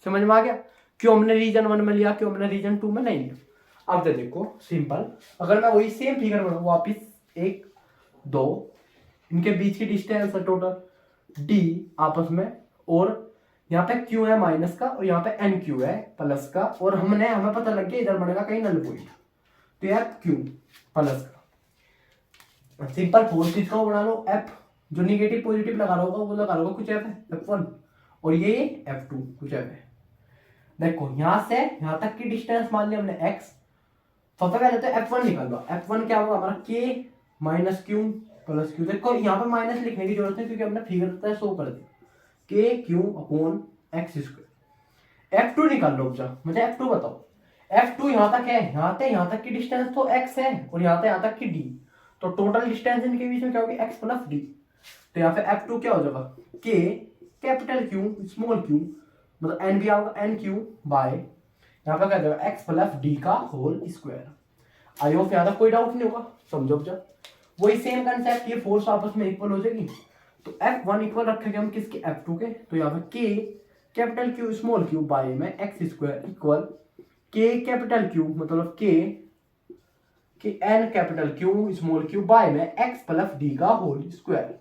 समझ में आ गया क्यों हमने रीजन 1 में लिया, क्यों हमने रीजन 2 में नहीं लिया। अब देखो सिंपल, अगर मैं वही सेम फिगर बनाऊं वापिस, 1 2, इनके बीच की डिस्टेंस है टोटल d आपस में, और यहाँ पे q है माइनस का, और यहाँ पे nq है प्लस का, और हमें पता लग गया इधर बनेगा कहीं नल पॉइंट, तो यार q प्लस का। सिंपल फोर्स किसका बना लो, f, जो निगेटिव पॉजिटिव लगा रहा होगा वो लगा रहा होगा कुछ f है f1, और ये f2 कुछ f है। देखो यहां से यहां तक की डिस्टेंस मान लिया हमने x, सबसे पहले तो f1 निकाल लो। f1 क्या होगा हमारा, k minus Q plus Q. देखो यहाँ पे माइनस लिखने की जरूरत है, क्योंकि हमने फिगर शो कर दिया, के Q upon x square. f2 निकाल लो, मुझे f2 बताओ। f2 यहाँ तक है, यहाँ तक की डिस्टेंस तो x है, और यहाँ तक की d, तो टोटल डिस्टेंस इनके बीच में क्या होगी, x प्लस d। तो यहाँ पे f2 क्या हो जाएगा, k capital Q small q, मतलब n भी आओगा n q बाय, यहाँ पे क्या जाएगा x प्लस d का होल स्क्वायर। आई होप यहाँ तक कोई डाउट नहीं होगा, समझो। जब वही सेम कंसेप्ट, ये फोर्स आपस में इक्वल हो जाएगी, तो F1 इक्वल रखेंगे हम किसके, F2 के। तो यहाँ पे K capital Q small q by में x square equal K capital Q मतलब K n capital Q small q by में x प्लस d का होल स्क्वायर।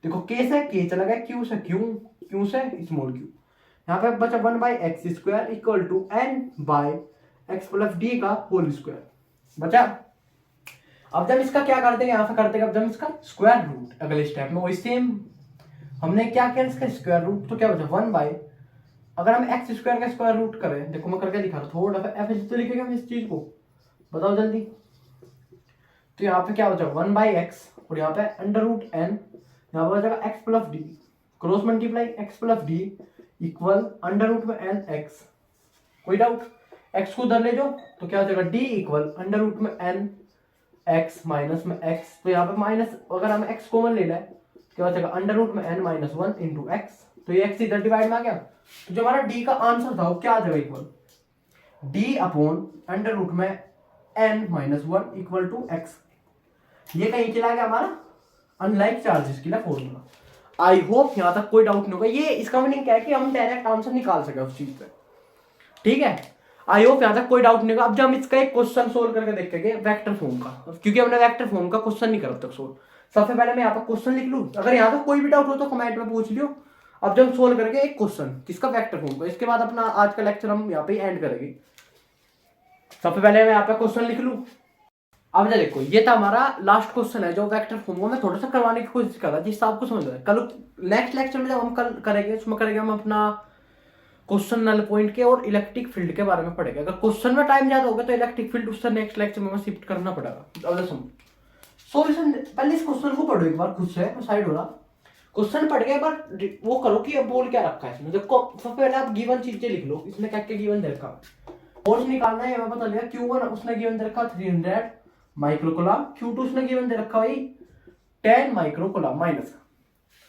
देखो K से K चला गया, Q से Q से स्मॉल q, यहाँ पे बचा 1 by X square equal to n by x plus d का होल स्क्वायर बचा। अब जब इसका क्या करते हैं, यहाँ पे करते हैं, अब जब इसका स्क्वायर रूट, अगले स्टेप में वही सेम हमने क्या किया, इसका स्क्वायर रूट, तो क्या बचा 1 बाय, अगर हम एक्स स्क्वायर का स्क्वायर रूट करें, देखो मैं करके दिखा रहा हूँ, थोड़ा सा एफ तो लिखेगा हम इस चीज को, बताओ जल्दी। तो यहाँ पे क्या बचा 1 बाई एक्स, और यहाँ पे अंडर रूट एन, यहाँ पे बचेगा X plus D, cross multiply X plus D equal under root में एन एक्स। कोई डाउट, एक्स को उधर ले जाओ, तो क्या हो जाएगा डी इक्वल अंडर रूट में एन एक्स माइनस में एक्स। तो यहाँ पे माइनस, अगर हम एक्स कॉमन ले लें, क्या हो जाएगा अंडर रूट में एन माइनस 1 इंटू एक्स। तो ये एक्स इधर डिवाइड में आ गया, तो जो हमारा डी का आंसर था वो क्या आ जाएगा, equal D upon under root में N minus 1 equal to X. ये कहीं चला गया हमारा अनलाइक चार्जेस के लिए फॉर्मूला। आई होप यहाँ तक कोई डाउट नहीं होगा। ये इसका मीनिंग क्या है कि हम डायरेक्ट आंसर निकाल सके उस चीज पे, ठीक है। आई होप यहाँ तक कोई डाउट नहीं होगा। अब जब हम इसका एक क्वेश्चन सोल्व करके देखेंगे वेक्टर फॉर्म का, क्योंकि हमने वेक्टर फॉर्म का क्वेश्चन नहीं करा तक सोल्व। सबसे पहले मैं यहाँ पर क्वेश्चन लिख लूँ, अगर यहाँ तक कोई भी डाउट हो तो कमेंट में पूछ लियो। अब जब हम सोल्व करेंगे एक क्वेश्चन किसका, वेक्टर फॉर्म का, इसके बाद अपना आज का लेक्चर हम यहाँ पे एंड करेंगे। सबसे पहले मैं यहाँ पे क्वेश्चन लिख लूँ। अब देखो ये था हमारा लास्ट क्वेश्चन है जो वेक्टर फॉर्म को मैं थोड़ा सा करवाने की कोशिश कर रहा जिससे आपको समझ आए। कल नेक्स्ट लेक्चर में जब हम कल करेंगे उसमें करेंगे हम अपना क्वेश्चन नल पॉइंट के और इलेक्ट्रिक फील्ड के बारे में पढ़ेंगे। अगर क्वेश्चन में टाइम ज्यादा होगा तो इलेक्ट्रिक फील्ड उससे नेक्स्ट लेक्चर में शिफ्ट करना पड़ेगा। अब सुनो सॉल्यूशन, पहले इस क्वेश्चन को पढ़ो एक बार खुद से, साइड हो रहा क्वेश्चन पढ़ के एक बार वो करो कि अब बोल क्या रखा है इसमें। देखो सबसे पहले आप गिवन चीजें लिख लो, इसमें क्या क्या गिवन दे रखा है। फोर्स निकालना है हमें पता लगा, Q1 उसने गिवन दे रखा 300 माइक्रोकूलम, Q2 उसने गिवन दे रखा भाई 10 माइक्रोकूलम माइनस,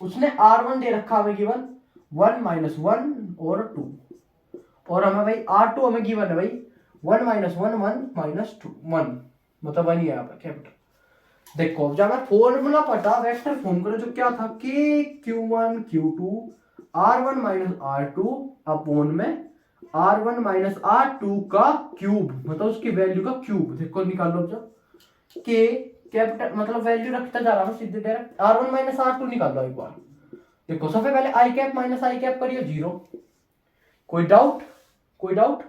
उसने R1 दे रखा हमें गिवन 1 माइनस 1 और 2, और हमें भाई R2 हमें गिवन है भाई 1 माइनस 1 1 माइनस 2 1, मतलब 1 ही है यहाँ पर कैपिटल। देखो जब मैं फॉर्मूला पढ़ा वेक्टर फॉर्म करो जो क्या था कि Q1 Q2 R1 minus R2 upon में R1 माइनस R2 का क्यूब, मतलब उसकी वैल्यू का क्यूब। देखो निकाल लो जब के कैपिटल मतलब वैल्यू रखता जा रहा हूं सीधे डायरेक्ट, R1 माइनस R2 निकाल लो एक बार, देखो सबसे पहले आई कैप माइनस आई कैप करिए 0। कोई डाउट? कोई डाउट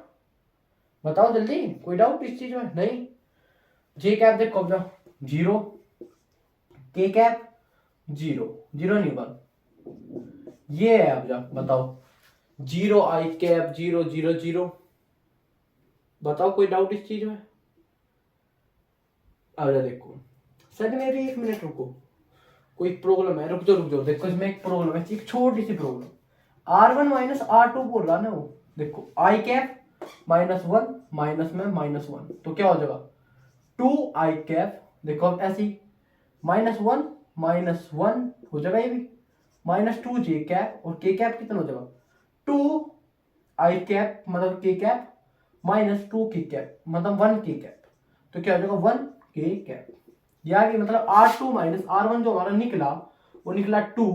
बताओ जल्दी, कोई डाउट इस चीज में? नहीं। जे कैप देखो अब जाओ 0, के कैप 0, 0 नहीं 1, ये है। अब जाओ बताओ 0 आई कैप 0 0 0, बताओ कोई डाउट इस चीज में? अब जा देखो सेकेंडरी, 1 मिनट रुको, कोई प्रॉब्लम है? रुक जाओ देखो, इसमें एक प्रॉब्लम है, एक छोटी सी प्रॉब्लम। R1 माइनस R2 बोल रहा ना वो, देखो आई कैप -1 माइनस में -1, तो क्या हो जाएगा 2 आई कैप। देखो अब ऐसी -1 -1 हो जाएगा, ये भी -2 जे कैप, और के कैप कितना हो जाएगा 2 आई कैप मतलब के कैप -2 के कैप मतलब 1 के कैप, तो क्या हो जाएगा 1 के कैप। यार ये मतलब R2 माइनस R1 जो हमारा निकला वो निकला 2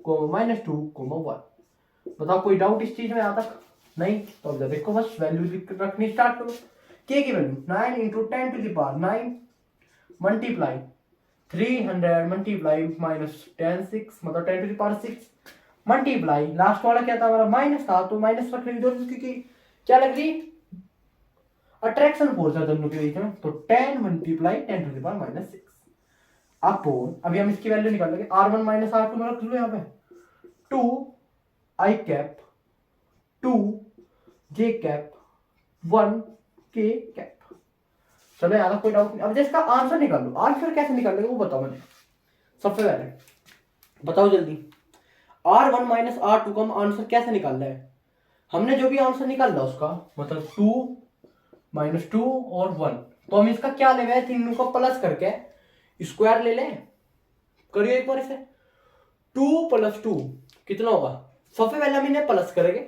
-2 1। बताओ कोई डाउट इस चीज में यहाँ तक? नहीं। तो अब देखो बस वैल्यू रखनी स्टार्ट करो। के की value 9 × 10 to the power 9 multiply 300 multiply -10 6 मतलब 10 to the power 6 multiply last वाला क्या था हमारा माइनस था, तो माइनस रख रही क्योंकि क्या लग रही अट्रैक्शन फोर्स है दोनों के बीच में, तो 10 multiply 10 to the power -6 upon, अभी हम इसकी वैल्यू निकाल लेंगे R1 माइनस R2 में रख लो यहाँ पे 2 आई कैप 2 जे कैप 1 के कैप। चलो यार कोई डाउट नहीं। अब इसका आंसर निकाल लो। आंसर कैसे निकालेंगे वो बताओ मैंने। सबसे पहले बताओ जल्दी, R1 माइनस R2 का आंसर कैसे निकालना है? हमने जो भी आंसर निकाला उसका मतलब 2 -2 और 1, तो हम इसका क्या ले गए, तीनों को प्लस करके स्क्वायर ले लें। करिए एक बार इसे, 2 + 2 कितना होगा? सबसे पहले हम इन्हें प्लस करेंगे,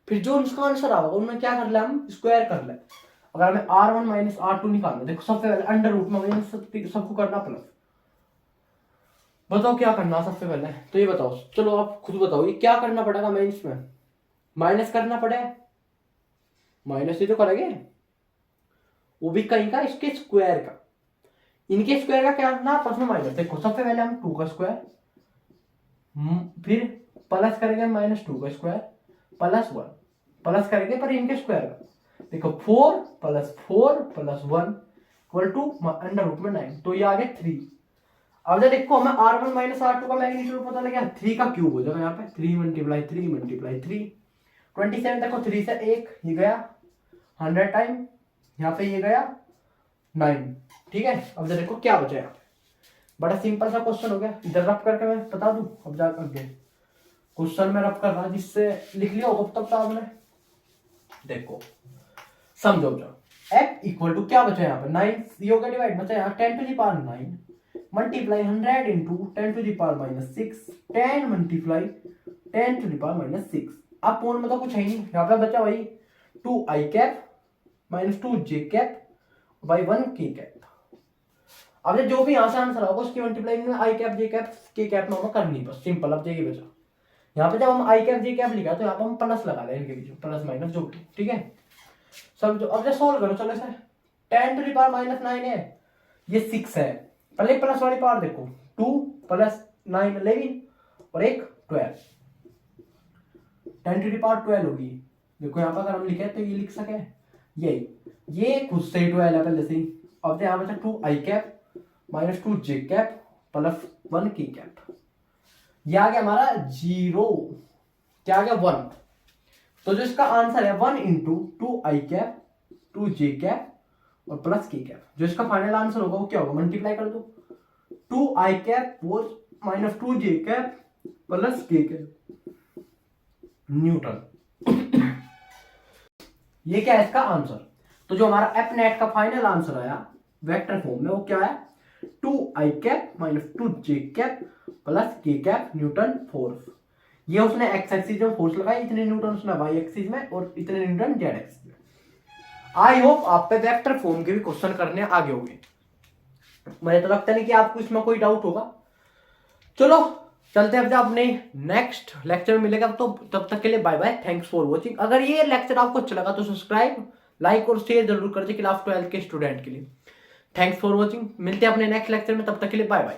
फिर जो इसका आंसर आएगा उनमें क्या कर ले हम स्क्वायर कर ले। अगर हमें R1 माइनस R2 निकालना, देखो सबसे पहले अंडर रूट में सबको करना प्लस। बताओ क्या करना सबसे पहले, तो ये बताओ, चलो आप खुद बताओ ये क्या करना पड़ेगा हमें? इसमें माइनस करना पड़े, माइनस ही तो करेंगे, वो भी कहीं का इसके स्क्वायर का, इनके स्क्वायर का क्या करना आपस में माइनस। देखो सबसे पहले हम 2 का स्क्वायर, फिर प्लस करेंगे -2 का स्क्वायर +1 प्लस करेंगे पर इनके स्क्वायर का। देखो 4 + 4 + 1 = अंडर रूट में 9, तो ये आ गया 3। अब देखो हमें R1 माइनस R2 का मैग्नीट्यूड पता लग गया, 3 का क्यूब हो जाएगा यहाँ पे 3 × 3 × 3 27। देखो 3 से 1 ये गया 100 टाइम, यहाँ पे ये गया 9। ठीक है, अब देखो क्या बचा यहाँ पे, बड़ा सिंपल सा क्वेश्चन हो गया। इधर रफ करके मैं बता दूं, अब जा आगे क्वेश्चन में रफ कर रहा जिससे लिख लिया होगा तब तक आपने। देखो समझो जाओ, f = क्या बचा यहाँ पे 9, ये हो गया डिवाइड, बचा यहाँ 10 to the power 9 multiply 100 × 10 to the power -6 10 multiply 10 to the power -6। अब पूर्ण में तो कुछ है नहीं, यहाँ पे बचा वही 2 आई कैप -2 जे कैप बाई 1 के कैप। अब जो भी यहाँ से आंसर होगा उसकी मल्टीप्लाई में आई कैप जे कैप के कैप में हमें करनी, बस सिंपल। अब ये बचा, यहाँ पे जब हम आई कैप जे कैप लिखा तो यहाँ पे हम प्लस लगा लें इनके बीच में, प्लस माइनस जो भी। ठीक है सब जो, अब सोल्व करो चलो इसे। 10 टू द पावर -9 है, ये 6 है, पहले प्लस वाली पावर देखो 2 + 9 11 और एक 12, 10 टू द पावर 12 होगी। देखो यहाँ पर अगर हम लिखे तो ये लिख सके यही, ये खुद से ही 12 है पहले से ही। अब यहाँ बचा 2 आई कैप -2 जे कैप +1 के कैप, ये आ गया हमारा 0, क्या आ गया 1। तो जो इसका आंसर है 1 × 2 आई कैप 2 जे कैप और प्लस के कैप। जो इसका फाइनल आंसर होगा वो क्या होगा, मल्टीप्लाई कर दो 2 आई कैप और -2 जे कैप प्लस के कैप न्यूटन। ये क्या है इसका आंसर। तो जो हमारा एफ नेट का फाइनल आंसर आया वेक्टर फॉर्म में वो क्या है 2 आई कैप -2 जे कैप प्लस के कैप न्यूटन फोर्स। ये उसने एक्स एक्सिस में फोर्स लगाई, इतने न्यूटन उसने वाई एक्सिस में और इतने न्यूटन जेड एक्सिस में। आई होप आप पे वेक्टर फॉर्म के भी क्वेश्चन करने आगे होंगे। मुझे तो लगता नहीं कि आपको इसमें कोई डाउट होगा। चलो चलते हैं अपने नेक्स्ट लेक्चर में मिलेगा, तो तब तक के लिए bye bye, thanks for watching. अगर ये लेक्चर आपको अच्छा लगा तो सब्सक्राइब लाइक और शेयर जरूर कर दीजिए क्लास 12 के स्टूडेंट के लिए। थैंक्स फॉर वॉचिंग, मिलते हैं अपने नेक्स्ट लेक्चर में, तब तक के लिए बाय बाय।